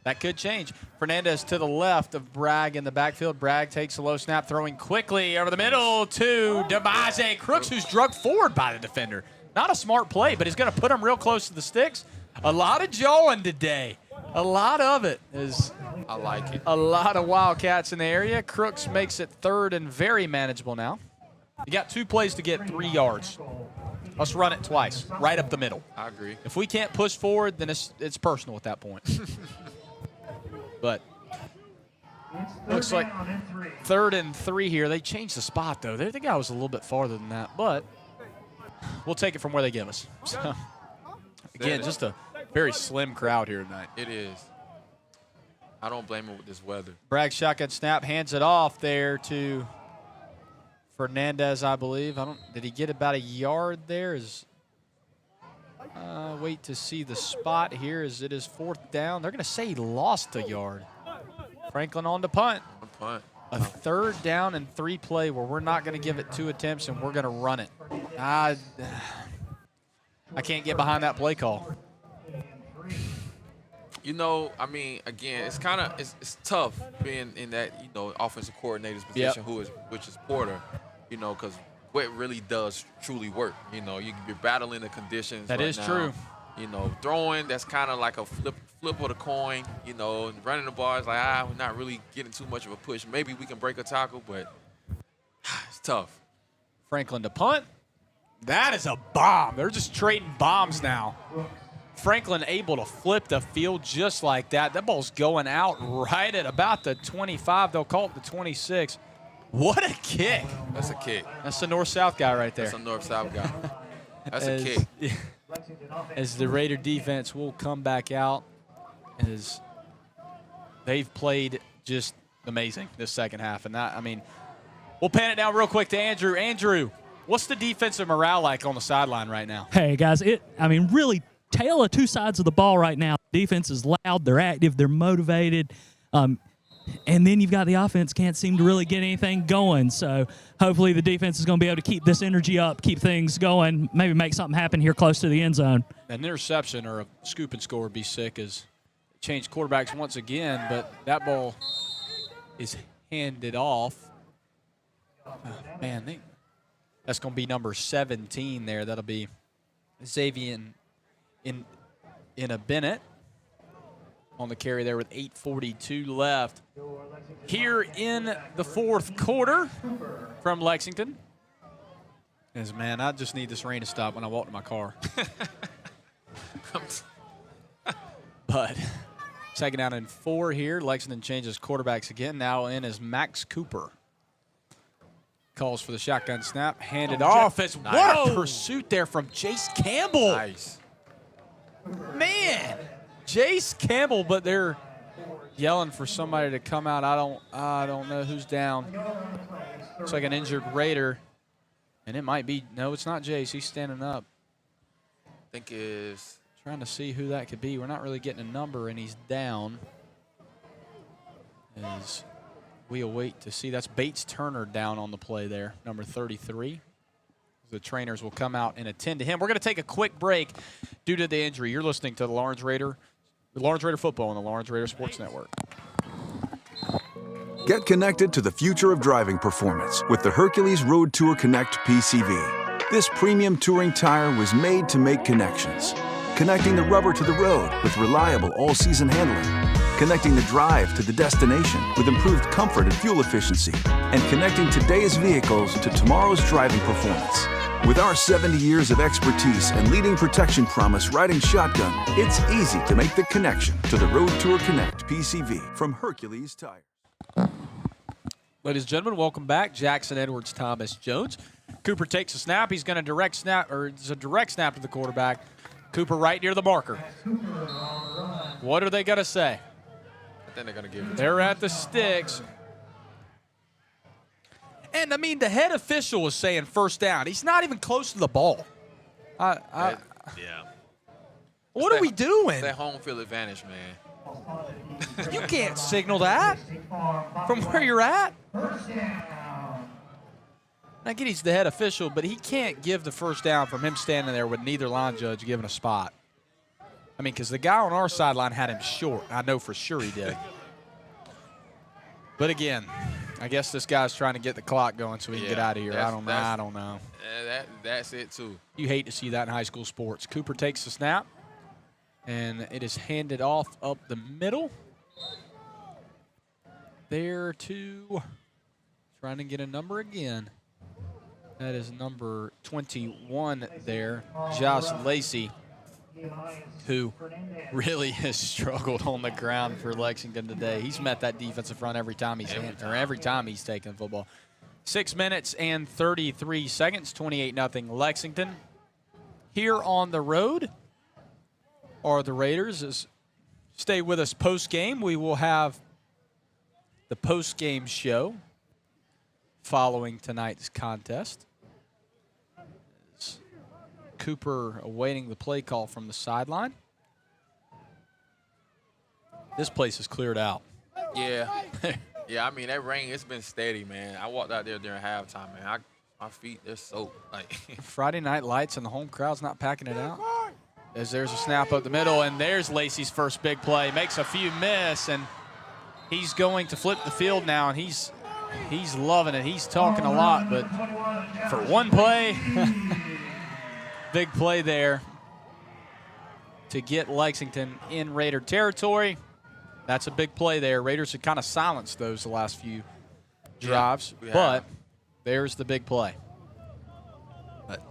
that could change. Fernandez to the left of Bragg in the backfield. Bragg takes a low snap, throwing quickly over the middle to DeBaze Crooks, who's drugged forward by the defender. Not a smart play, but he's going to put him real close to the sticks. A lot of jawing today. A lot of it is. I like it. A lot of Wildcats in the area. Crooks makes it third and very manageable now. You got 2 plays to get 3 yards. Let's run it twice, right up the middle. I agree. If we can't push forward, then it's personal at that point. But looks like 3rd and 3 here. They changed the spot, though. They think I was a little bit farther than that, but we'll take it from where they give us. So, again, just a very slim crowd here tonight. It is. I don't blame him with this weather. Bragg shotgun snap, hands it off there to Fernandez, I believe. Did he get about a yard there? Wait to see the spot here as it is 4th down. They're going to say he lost a yard. Franklin on the punt. A 3rd down and 3 play where we're not going to give it 2 attempts and we're going to run it. I can't get behind that play call. You know, I mean, again, it's kind of it's tough being in that, offensive coordinator's position, which is Porter, because what really does truly work. You're battling the conditions. That right is now. true. Throwing, that's kind of like a flip of the coin. And running the ball is like, we're not really getting too much of a push. Maybe we can break a tackle, but it's tough. Franklin to punt. That is a bomb. They're just trading bombs now. Franklin able to flip the field just like that. That ball's going out right at about the 25. They'll call it the 26. What a kick. That's a kick. That's the north-south guy right there. That's a north-south guy. That's a kick. As the Raider defense will come back out, as they've played just amazing this second half. And we'll pan it down real quick to Andrew. Andrew, what's the defensive morale like on the sideline right now? Hey, guys, really tale of 2 sides of the ball right now. Defense is loud, they're active, they're motivated. And then you've got the offense can't seem to really get anything going. So hopefully the defense is going to be able to keep this energy up, keep things going, maybe make something happen here close to the end zone. An interception or a scoop and score would be sick as changed quarterbacks once again, but that ball is handed off. That's going to be number 17 there. That'll be Xavier in a Bennett on the carry there with 8:42 left. Here in the 4th quarter from Lexington. I just need this rain to stop when I walk to my car. But 2nd down and 4 here. Lexington changes quarterbacks again. Now in is Max Cooper. Calls for the shotgun snap. Handed off. What a pursuit there from Jace Campbell. Nice. Man, Jace Campbell, but they're yelling for somebody to come out. I don't know who's down. Looks like an injured Raider, and it might be. No, it's not Jace. He's standing up. I think is trying to see who that could be. We're not really getting a number, and he's down. As we await to see. That's Bates Turner down on the play there, number 33. The trainers will come out and attend to him. We're going to take a quick break due to the injury. You're listening to the Lawrence Raider Football on the Lawrence Raider Sports Network. Get connected to the future of driving performance with the Hercules Road Tour Connect PCV. This premium touring tire was made to make connections. Connecting the rubber to the road with reliable all-season handling. Connecting the drive to the destination with improved comfort and fuel efficiency. And connecting today's vehicles to tomorrow's driving performance. With our 70 years of expertise and leading protection promise riding shotgun, it's easy to make the connection to the Road Tour Connect PCV from Hercules Tire. Ladies and gentlemen, welcome back. Jackson Edwards, Thomas Jones. Cooper takes a snap. He's going to direct snap, or it's a direct snap to the quarterback. Cooper right near the marker. What are they going to say? I think they're going to give it. They're at the sticks. And, the head official was saying 1st down. He's not even close to the ball. Yeah. What are we doing? It's that home field advantage, man. You can't signal that from where you're at. I get he's the head official, but he can't give the 1st down from him standing there with neither line judge giving a spot. Because the guy on our sideline had him short. I know for sure he did. But again, I guess this guy's trying to get the clock going so he can get out of here. I don't know. That's it, too. You hate to see that in high school sports. Cooper takes the snap, and it is handed off up the middle. There to trying to get a number again. That is number 21 there, Josh Lacey, who really has struggled on the ground for Lexington today. He's met that defensive front every time he's taken the football. 6 minutes and 33 seconds, 28-0 Lexington. Here on the road are the Raiders. Stay with us post-game. We will have the post-game show following tonight's contest. Cooper awaiting the play call from the sideline. This place is cleared out. Yeah. Yeah, I mean, that rain, it's been steady, man. I walked out there during halftime, man. My feet, they're soaked. Like Friday night lights and the home crowd's not packing it out. As there's a snap up the middle, and there's Lacey's first big play. Makes a few miss, and he's going to flip the field now, and he's loving it. He's talking a lot, but for one play, big play there to get Lexington in Raider territory. That's a big play there. Raiders have kind of silenced those the last few drives, but there's the big play. But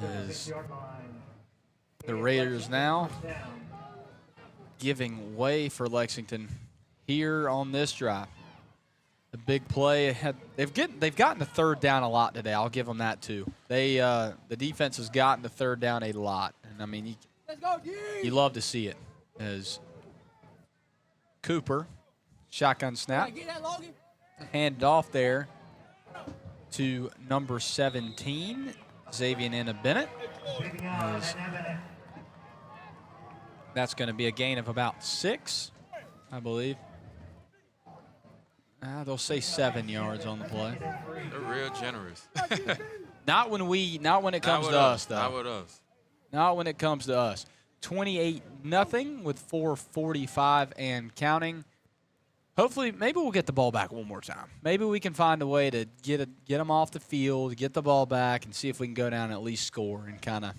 as the Raiders now giving way for Lexington here on this drive. The big play. They've gotten the third down a lot today. I'll give them that too. The defense has gotten the third down a lot, and I mean you love to see it. As Cooper, shotgun snap, handed off there to number 17, Xavier Bennett. That's going to be a gain of about 6, I believe. They'll say 7 yards on the play. They're real generous. Not when it comes to us, though. Not with us. Not when it comes to us. 28-0 with 4:45 and counting. Hopefully, maybe we'll get the ball back one more time. Maybe we can find a way to get them off the field, get the ball back, and see if we can go down and at least score and kind of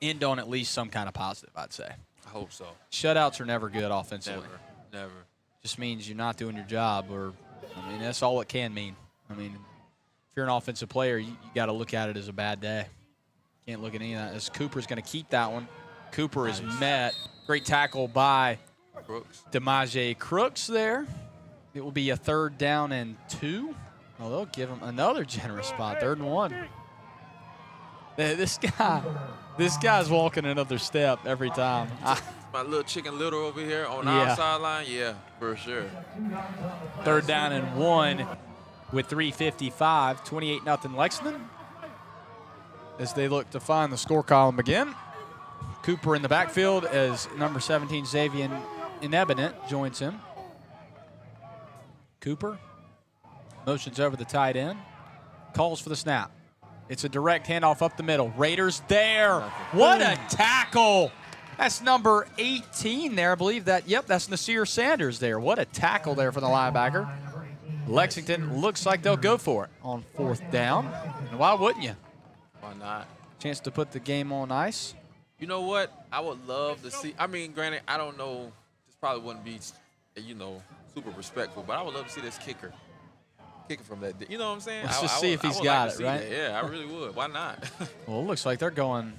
end on at least some kind of positive, I'd say. I hope so. Shutouts are never good offensively. Never. Just means you're not doing your job, that's all it can mean. I mean, if you're an offensive player, you got to look at it as a bad day. Can't look at any of that. As Cooper's going to keep that one. Cooper is met. Great tackle by DeMaje Crooks there. It will be a 3rd down and 2. Well, they'll give him another generous spot, 3rd and 1. This guy's walking another step every time. My little Chicken Little over here on our sideline, yeah, for sure. 3rd down and 1 with 3:55, 28-0 Lexington. As they look to find the score column again. Cooper in the backfield as number 17, Xavier Bennett, joins him. Cooper motions over the tight end, calls for the snap. It's a direct handoff up the middle. Raiders there. What a tackle. That's number 18 there. I believe that, that's Nasir Sanders there. What a tackle there for the linebacker. Lexington looks like they'll go for it on 4th down. And why wouldn't you? Why not? Chance to put the game on ice. You know what? I would love to see. I mean, granted, I don't know. This probably wouldn't be, super respectful, but I would love to see this kicker from that. You know what I'm saying? Let's just see if he's got it, right? Yeah, I really would. Why not? Well, it looks like they're going.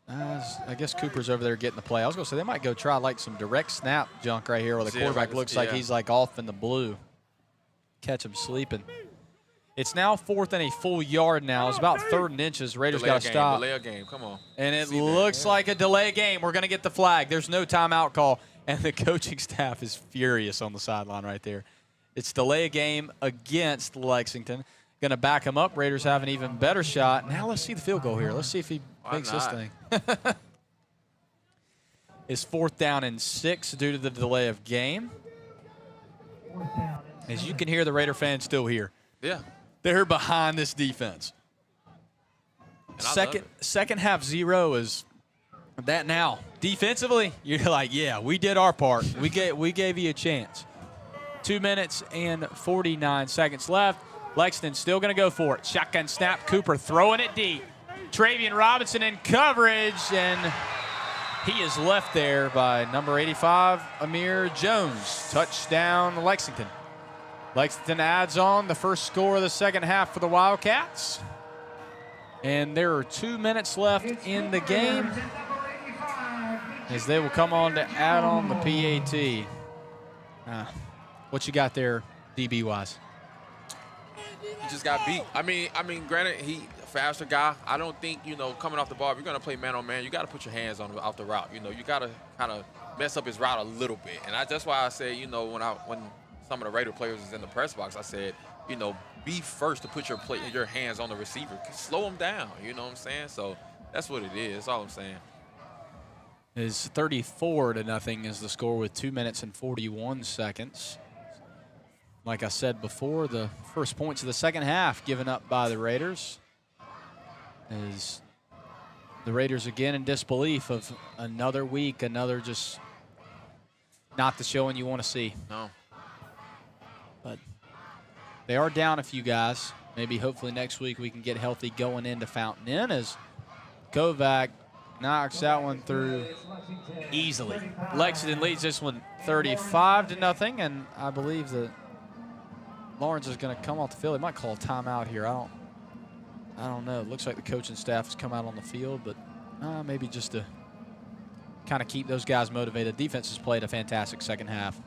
I guess Cooper's over there getting the play. I was going to say they might go try some direct snap junk right here where the quarterback looks like he's off in the blue. Catch him sleeping. It's now 4th and a full yard now. It's about 3rd and inches. Raiders got to stop. Delay a game. Come on. And it looks like a delay game. We're going to get the flag. There's no timeout call. And the coaching staff is furious on the sideline right there. It's delay a game against Lexington. Going to back him up. Raiders have an even better shot. Now let's see the field goal here. Let's see if he makes this thing. It's 4th down and 6 due to the delay of game. As you can hear, the Raider fans still here. Yeah. They're behind this defense. Second half 0 is that now. Defensively, you're like, yeah, we did our part. We gave you a chance. 2 minutes and 49 seconds left. Lexington still going to go for it. Shotgun snap. Cooper throwing it deep. Travian Robinson in coverage, and he is left there by number 85, Amir Jones. Touchdown, Lexington. Lexington adds on the first score of the second half for the Wildcats. And there are 2 minutes left in the game as they will come on to add on the PAT. What you got there, DB-wise? He just got beat. I mean, granted, he a faster guy. I don't think, coming off the ball, if you're going to play man-on-man, you got to put your hands on off the route. You got to kind of mess up his route a little bit. And that's why I said, when some of the Raider players was in the press box, I said, be first to put your hands on the receiver. Slow him down, you know what I'm saying? So that's what it is. That's all I'm saying. Is 34-0 is the score with 2 minutes and 41 seconds. Like I said before, the first points of the second half given up by the Raiders. As the Raiders again in disbelief of another week, another just not the showing you want to see. No. But they are down a few guys. Maybe hopefully next week we can get healthy going into Fountain Inn as Kovac knocks that one through easily. Lexington leads this one 35-0, and I believe that Lawrence is going to come off the field. He might call a timeout here. I don't know. It looks like the coaching staff has come out on the field, but maybe just to kind of keep those guys motivated. Defense has played a fantastic second half.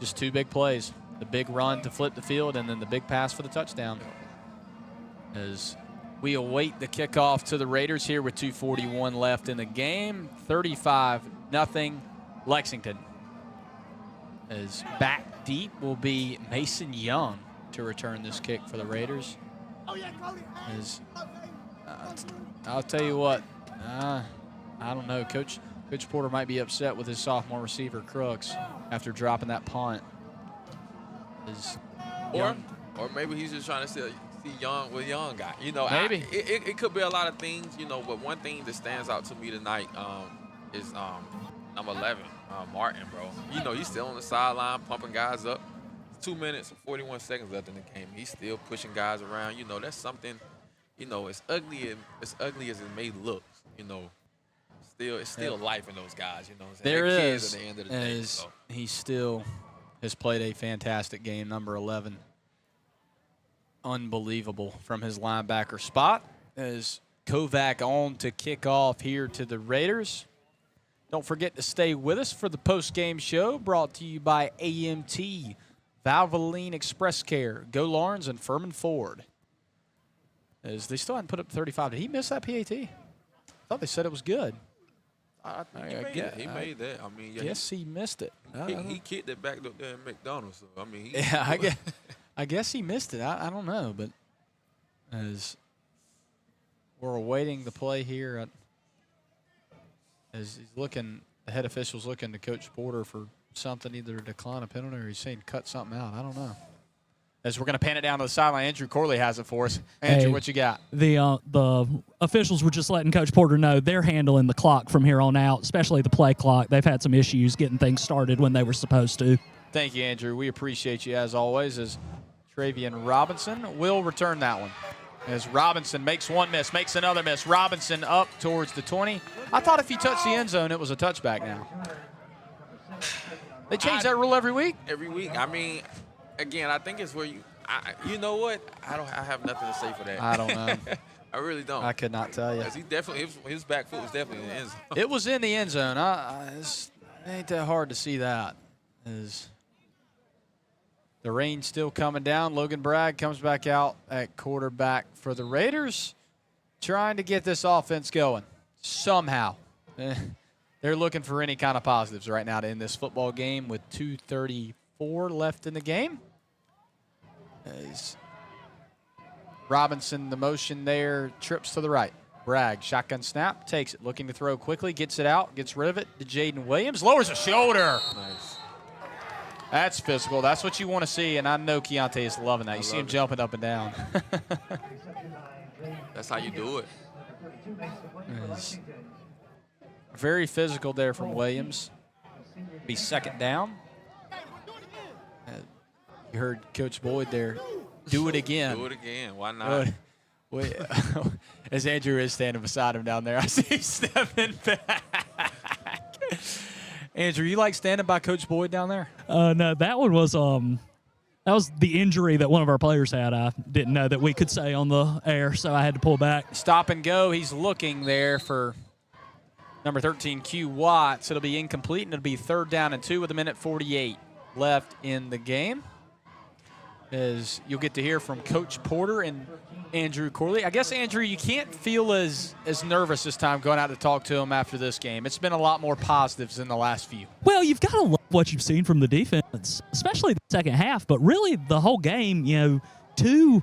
Just 2 big plays. The big run to flip the field and then the big pass for the touchdown. As we await the kickoff to the Raiders here with 2:41 left in the game. 35-0 Lexington. As back deep will be Mason Young to return this kick for the Raiders. As, I'll tell you what, I don't know. Coach Porter might be upset with his sophomore receiver, Crooks, after dropping that punt. Or maybe he's just trying to see Young with Young guy. Maybe. It could be a lot of things, but one thing that stands out to me tonight is number 11, Martin, bro. He's still on the sideline pumping guys up. 2 minutes and 41 seconds left in the game. He's still pushing guys around. That's something, as ugly as it may look, it's still life in those guys, There They're is. kids at the end of the day. He still has played a fantastic game, number 11. Unbelievable from his linebacker spot as Kovac on to kick off here to the Raiders. Don't forget to stay with us for the post-game show brought to you by AMT, Valvoline Express Care, Go Lawrence, and Furman Ford. As they still hadn't put up 35. Did he miss that PAT? I thought they said it was good. He made that. I mean, yeah, guess he missed it. He kicked it back up there in McDonald's. So, I mean, I guess he missed it. I don't know, but as we're awaiting the play here, as he's looking, the head official's looking to Coach Porter for something, either to decline a penalty or he's saying cut something out. I don't know. As we're going to pan it down to the sideline, Andrew Corley has it for us. Andrew, what you got? The officials were just letting Coach Porter know they're handling the clock from here on out, especially the play clock. They've had some issues getting things started when they were supposed to. Thank you, Andrew. We appreciate you as always. As Travian Robinson will return that one. As Robinson makes one miss, makes another miss. Robinson up towards the 20. I thought if he touched the end zone, it was a touchback now. They change that rule every week? Every week. I mean, again, I think it's where you know what? I have nothing to say for that. I don't know. I really don't. I could not tell you. He definitely, his back foot was definitely in the end zone. It was in the end zone. It ain't that hard to see that. As the rain's still coming down, Logan Bragg comes back out at quarterback for the Raiders, trying to get this offense going somehow. They're looking for any kind of positives right now to end this football game with 2:34 left in the game. As Robinson, the motion there, trips to the right. Bragg, shotgun snap, takes it, looking to throw quickly, gets it out, gets rid of it to Jaden Williams, lowers the shoulder. Nice. That's physical. That's what you want to see, and I know Keontae is loving that. You see him jumping up and down. That's how you do it. Very physical there from Williams. Be second down. You heard Coach Boyd there. Do it again. Do it again. Why not? As Andrew is standing beside him down there, I see he's stepping back. Andrew, you like standing by Coach Boyd down there? No, that one was That was the injury that one of our players had. I didn't know that we could say on the air, so I had to pull back. Stop and go. He's looking there for number 13, Q Watts. It'll be incomplete, and it'll be 3rd down and 2 with 1:48 left in the game. As you'll get to hear from Coach Porter and Andrew Corley. I guess, Andrew, you can't feel as nervous this time going out to talk to him after this game. It's been a lot more positives than the last few. Well, you've got to love what you've seen from the defense, especially the second half, but really the whole game, two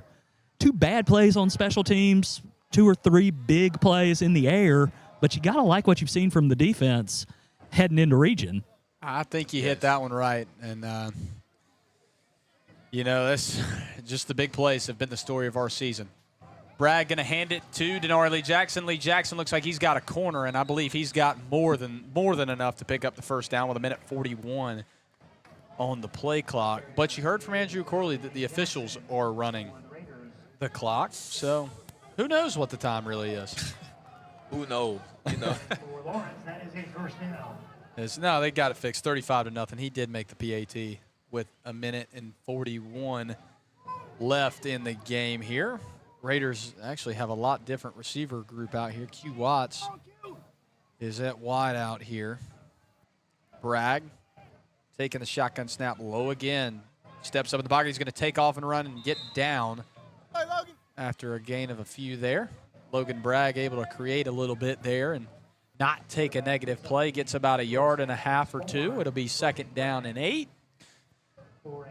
bad plays on special teams, 2 or 3 big plays in the air, but you got to like what you've seen from the defense heading into region. I think you hit that one right. And, that's just the big plays have been the story of our season. Bragg going to hand it to Denari Lee Jackson. Lee Jackson looks like he's got a corner, and I believe he's got more than enough to pick up the first down with 1:41 on the play clock. But you heard from Andrew Corley that the officials are running the clock, so who knows what the time really is. Who knows? No, they got it fixed, 35-0. He did make the PAT with 1:41 left in the game here. Raiders actually have a lot different receiver group out here. Q Watts is at wide out here. Bragg taking the shotgun snap low again. Steps up in the pocket. He's going to take off and run and get down after a gain of a few there. Logan Bragg able to create a little bit there and not take a negative play. Gets about 1.5 yards or 2. It'll be 2nd down and 8.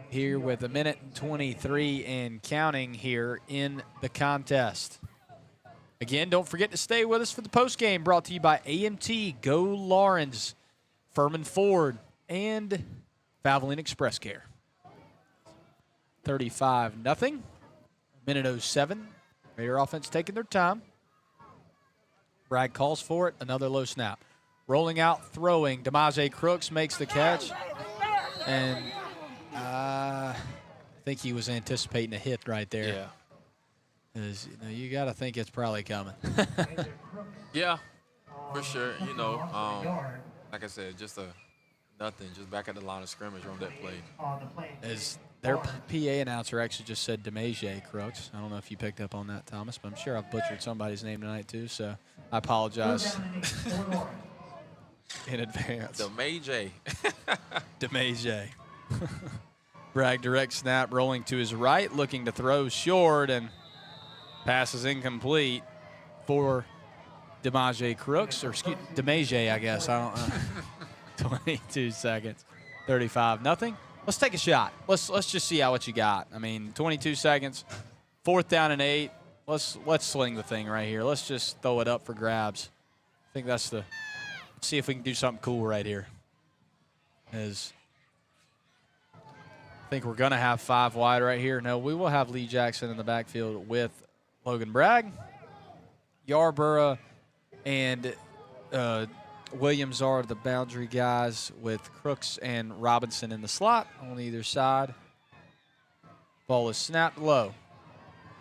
Here with 1:23 and counting here in the contest. Again, don't forget to stay with us for the postgame, brought to you by AMT, Go Lawrence, Furman Ford, and Valvoline Express Care. 35-0. 1:07. Raider offense taking their time. Bragg calls for it. Another low snap. Rolling out, throwing. DeMaze Crooks makes the catch. And I think he was anticipating a hit right there. Yeah. You got to think it's probably coming. Yeah, for sure. Like I said, just nothing. Just back at the line of scrimmage on that play. As their PA announcer actually just said DeMaze Crooks. I don't know if you picked up on that, Thomas, but I'm sure I've butchered somebody's name tonight too, so I apologize in advance. DeMaze. DeMaze. Bragg direct snap, rolling to his right, looking to throw short, and pass is incomplete for DeMaze Crooks, or excuse DeMaze, I guess. I don't know. 22 seconds, 35-0. Let's take a shot. Let's just see what you got. 22 seconds, 4th down and 8. Let's sling the thing right here. Let's just throw it up for grabs. I think let's see if we can do something cool right here. I think we're going to have 5 wide right here. No, we will have Lee Jackson in the backfield with Logan Bragg. Yarborough and Williams are the boundary guys with Crooks and Robinson in the slot on either side. Ball is snapped low.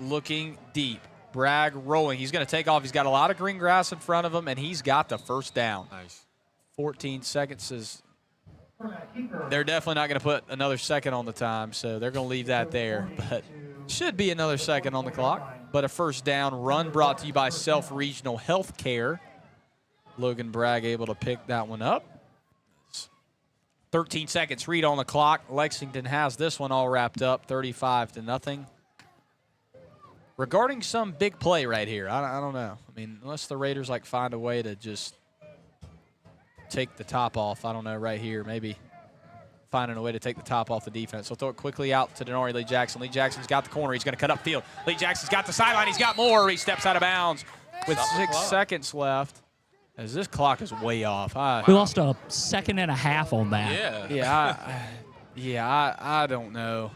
Looking deep. Bragg rolling. He's going to take off. He's got a lot of green grass in front of him, and he's got the first down. Nice. 14 seconds is – they're definitely not going to put another second on the time, so they're going to leave that there. But should be another second on the clock. But a first down run brought to you by Self Regional Health Care. Logan Bragg able to pick that one up. 13 seconds read on the clock. Lexington has this one all wrapped up, 35-0. Regarding some big play right here, I don't know. Unless the Raiders find a way to just take the top off. I don't know, right here, maybe finding a way to take the top off the defense. So throw it quickly out to Denari Lee Jackson. Lee Jackson's got the corner. He's going to cut upfield. Lee Jackson's got the sideline. He's got more. He steps out of bounds with 6 seconds left. As this clock is way off. We lost a 1.5 seconds on that. I don't know.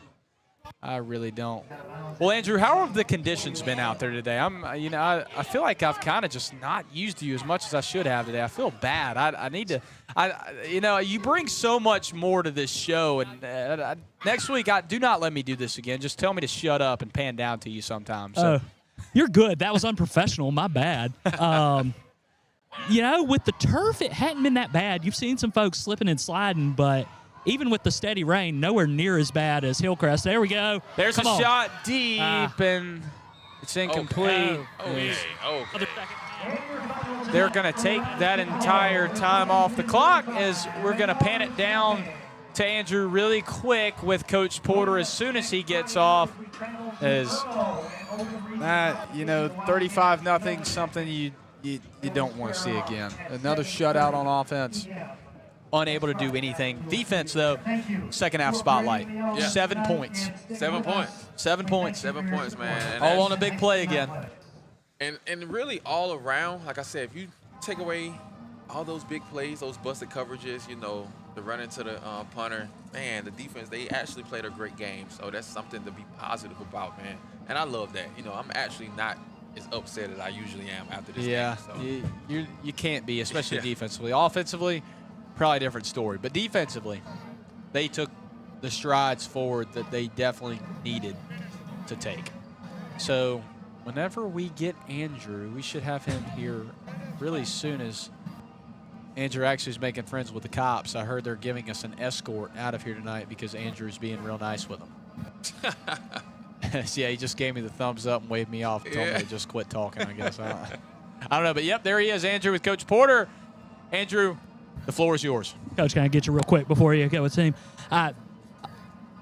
I really don't. Well, Andrew, how have the conditions been out there today? I feel like I've kind of just not used you as much as I should have today. I feel bad. I need to. You bring so much more to this show, and next week, do not let me do this again. Just tell me to shut up and pan down to you sometimes. So. You're good. That was unprofessional. My bad. With the turf, it hadn't been that bad. You've seen some folks slipping and sliding, but even with the steady rain, nowhere near as bad as Hillcrest. There we go. There's Come a on. shot deep, and it's incomplete. They're going to take that entire time off the clock as we're going to pan it down to Andrew really quick with Coach Porter as soon as he gets off. As that, 35-0, something you don't want to see again. Another shutout on offense. Unable to do anything. Defense, though, second half spotlight. Yeah. 7 points. 7 points. 7 points. 7 points, man. And all on a big play again. And really all around, like I said, if you take away all those big plays, those busted coverages, the run into the punter, man, the defense, they actually played a great game. So that's something to be positive about, man. And I love that. I'm actually not as upset as I usually am after this game. So. You can't be, especially defensively. Offensively, probably a different story. But defensively, they took the strides forward that they definitely needed to take. So whenever we get Andrew, we should have him here really soon, as Andrew actually is making friends with the cops. I heard they're giving us an escort out of here tonight because Andrew's being real nice with them. Yeah, he just gave me the thumbs up and waved me off. Told me to just quit talking, I guess. I don't know, but yep, there he is, Andrew with Coach Porter. Andrew, the floor is yours. Coach, can I get you real quick before you go with the team? I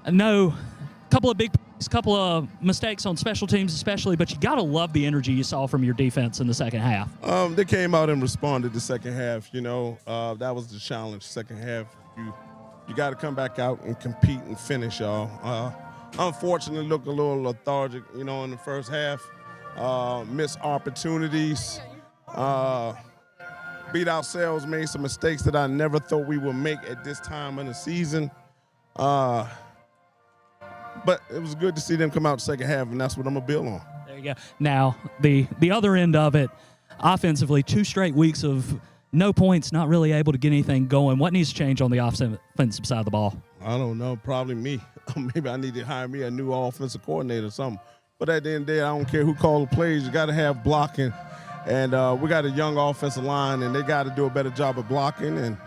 know a couple of mistakes on special teams especially, but you got to love the energy you saw from your defense in the second half. They came out and responded the second half. That was the challenge. Second half, you got to come back out and compete and finish, y'all. Unfortunately, looked a little lethargic, in the first half. Missed opportunities. Beat ourselves, made some mistakes that I never thought we would make at this time in the season. But it was good to see them come out the second half, and that's what I'm going to build on. There you go. Now, the other end of it, offensively, 2 straight weeks of no points, not really able to get anything going. What needs to change on the offensive side of the ball? I don't know. Probably me. Maybe I need to hire me a new offensive coordinator or something. But at the end of the day, I don't care who called the plays. You got to have blocking. And we got a young offensive line, and they got to do a better job of blocking. And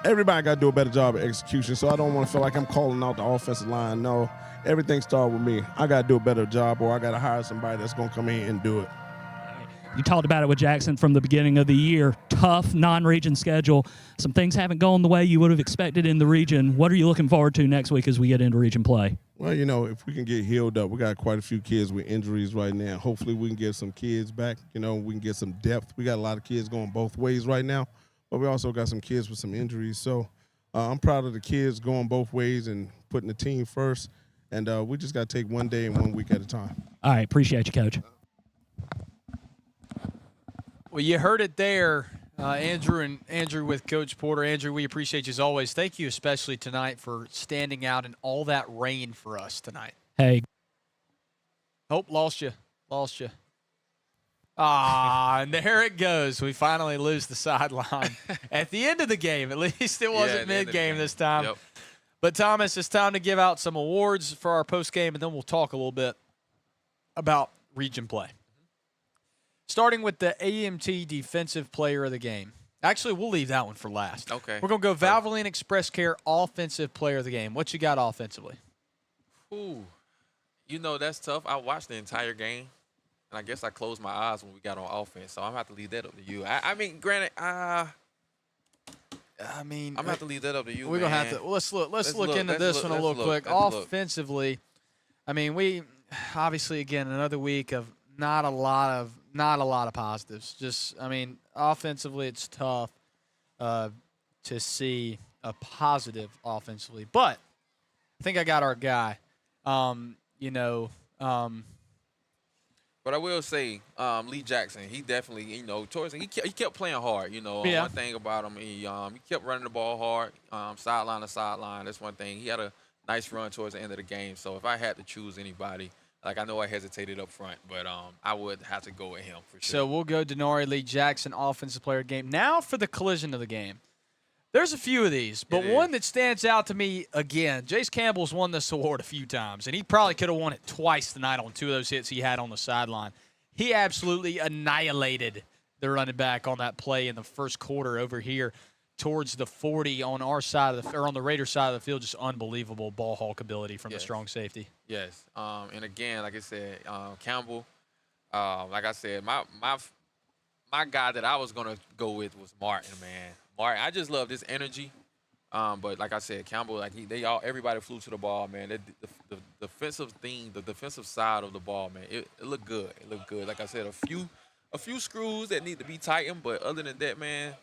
everybody got to do a better job of execution. So I don't want to feel like I'm calling out the offensive line. No, everything starts with me. I got to do a better job, or I got to hire somebody that's going to come in and do it. You talked about it with Jackson from the beginning of the year. Tough non-region schedule. Some things haven't gone the way you would have expected in the region. What are you looking forward to next week as we get into region play? Well, if we can get healed up, we got quite a few kids with injuries right now. Hopefully we can get some kids back. We can get some depth. We got a lot of kids going both ways right now, but we also got some kids with some injuries. So I'm proud of the kids going both ways and putting the team first. And we just got to take one day and 1 week at a time. All right. Appreciate you, Coach. Well, you heard it there, Andrew with Coach Porter. Andrew, we appreciate you as always. Thank you especially tonight for standing out in all that rain for us tonight. Hey. Oh, lost you. And there it goes. We finally lose the sideline at the end of the game. At least it wasn't mid-game this time. Yep. But, Thomas, it's time to give out some awards for our post-game, and then we'll talk a little bit about region play. Starting with the AMT Defensive Player of the Game. Actually, we'll leave that one for last. Okay. We're going to go Valvoline Express Care Offensive Player of the Game. What you got offensively? Ooh, that's tough. I watched the entire game, and I guess I closed my eyes when we got on offense, so I'm going to have to leave that up to you. Granted, I'm going to have to leave that up to you, We're going to have to – let's look into this one a little quick. Offensively, we obviously, again, another week of not a lot of positives. Just, offensively, it's tough to see a positive offensively. But I think I got our guy. But I will say, Lee Jackson, he definitely, towards he kept playing hard. One thing about him, he kept running the ball hard, sideline to sideline. That's one thing. He had a nice run towards the end of the game. So if I had to choose anybody, I know I hesitated up front, but I would have to go with him for sure. So we'll go Denari Lee Jackson, Offensive Player of the Game. Now for the collision of the game. There's a few of these, but one that stands out to me, again, Jace Campbell's won this award a few times, and he probably could have won it twice tonight on 2 of those hits he had on the sideline. He absolutely annihilated the running back on that play in the first quarter over here. towards the 40 on our side of or on the Raiders side of the field. Just unbelievable ball hawk ability from the strong safety. Yes. And again, like I said, Campbell. Like I said, my guy that I was gonna go with was Martin. Man, Martin. I just love this energy. But like I said, Campbell, like everybody flew to the ball, man. The defensive thing, the defensive side of the ball, man, it looked good. It looked good. Like I said, a few screws that need to be tightened, but other than that, man,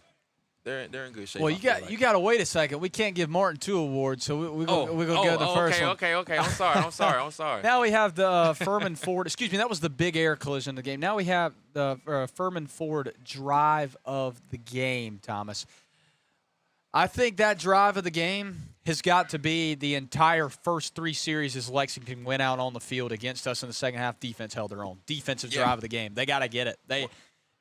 they're in good shape. Well, you got to wait a second. We can't give Martin 2 awards, so we're gonna go to the first one. Okay. I'm sorry. Now we have the Furman Ford. Excuse me, that was the big air collision of the game. Now we have the Furman Ford drive of the game, Thomas. I think that drive of the game has got to be the entire first 3 series as Lexington went out on the field against us in the second half. Defense held their own. Defensive drive of the game. They got to get it. They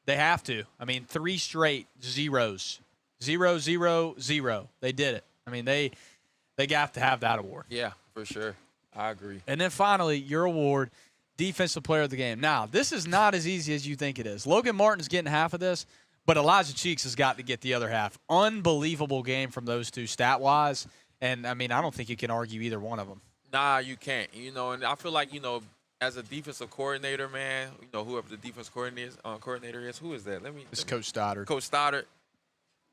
have to. I mean, 3 straight zeros. 0, 0, 0. They did it. I mean, they got to have that award. Yeah, for sure. I agree. And then finally, your award, Defensive Player of the Game. Now, this is not as easy as you think it is. Logan Martin's getting half of this. But Elijah Cheeks has got to get the other half. Unbelievable game from those two stat-wise. And, I mean, I don't think you can argue either one of them. Nah, you can't. And I feel like, as a defensive coordinator, man, whoever the defense coordinator is, who is that? It's Coach Stoddard. Coach Stoddard,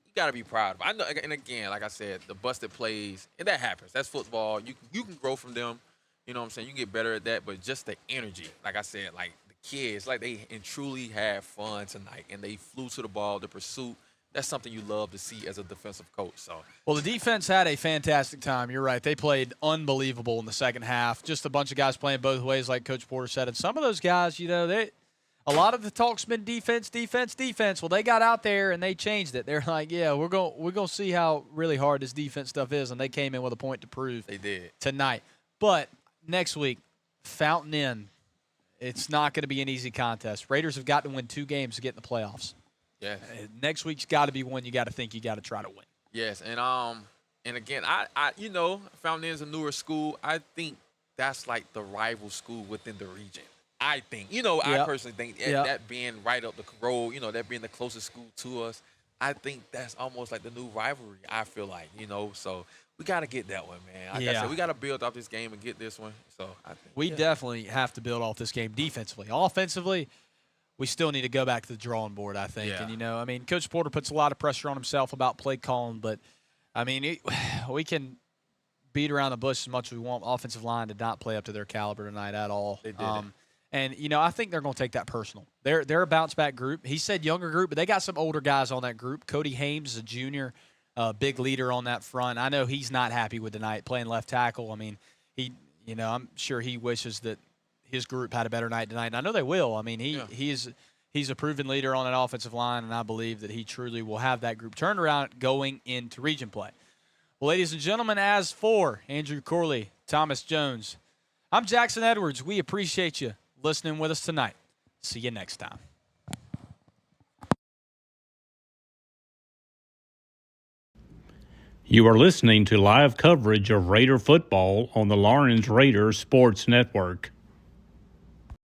you got to be proud of him. I know, and again, like I said, the busted plays, and that happens. That's football. You can grow from them. You know what I'm saying? You get better at that. But just the energy, like I said, like, kids, like they truly had fun tonight, and they flew to the ball, the pursuit. That's something you love to see as a defensive coach. So, well, the defense had a fantastic time. You're right. They played unbelievable in the second half. Just a bunch of guys playing both ways, like Coach Porter said. And some of those guys, a lot of the talk's been defense. Well, they got out there and they changed it. They're like, yeah, we're going to see how really hard this defense stuff is, and they came in with a point to prove. They did tonight. But next week, Fountain Inn. It's not going to be an easy contest. Raiders have got to win 2 games to get in the playoffs. Yeah. Next week's got to be one you got to think you got to try to win. Yes, and again, I Fountain Inn is a newer school. I think that's like the rival school within the region. I think, I personally think that being right up the road, that being the closest school to us, I think that's almost like the new rivalry. I feel like, so. We got to get that one, man. Like I said, we got to build off this game and get this one. So I think we definitely have to build off this game defensively. Offensively, we still need to go back to the drawing board, I think. Yeah. And, I mean, Coach Porter puts a lot of pressure on himself about play calling, but, I mean, we can beat around the bush as much as we want. Offensive line did not play up to their caliber tonight at all. They didn't. And, I think they're going to take that personal. They're a bounce-back group. He said younger group, but they got some older guys on that group. Cody Hames is a junior. Big leader on that front. I know he's not happy with tonight playing left tackle. I mean, I'm sure he wishes that his group had a better night tonight. And I know they will. I mean, he's a proven leader on that offensive line, and I believe that he truly will have that group turned around going into region play. Well, ladies and gentlemen, as for Andrew Corley, Thomas Jones, I'm Jackson Edwards. We appreciate you listening with us tonight. See you next time. You are listening to live coverage of Raider football on the Lawrence Raiders Sports Network.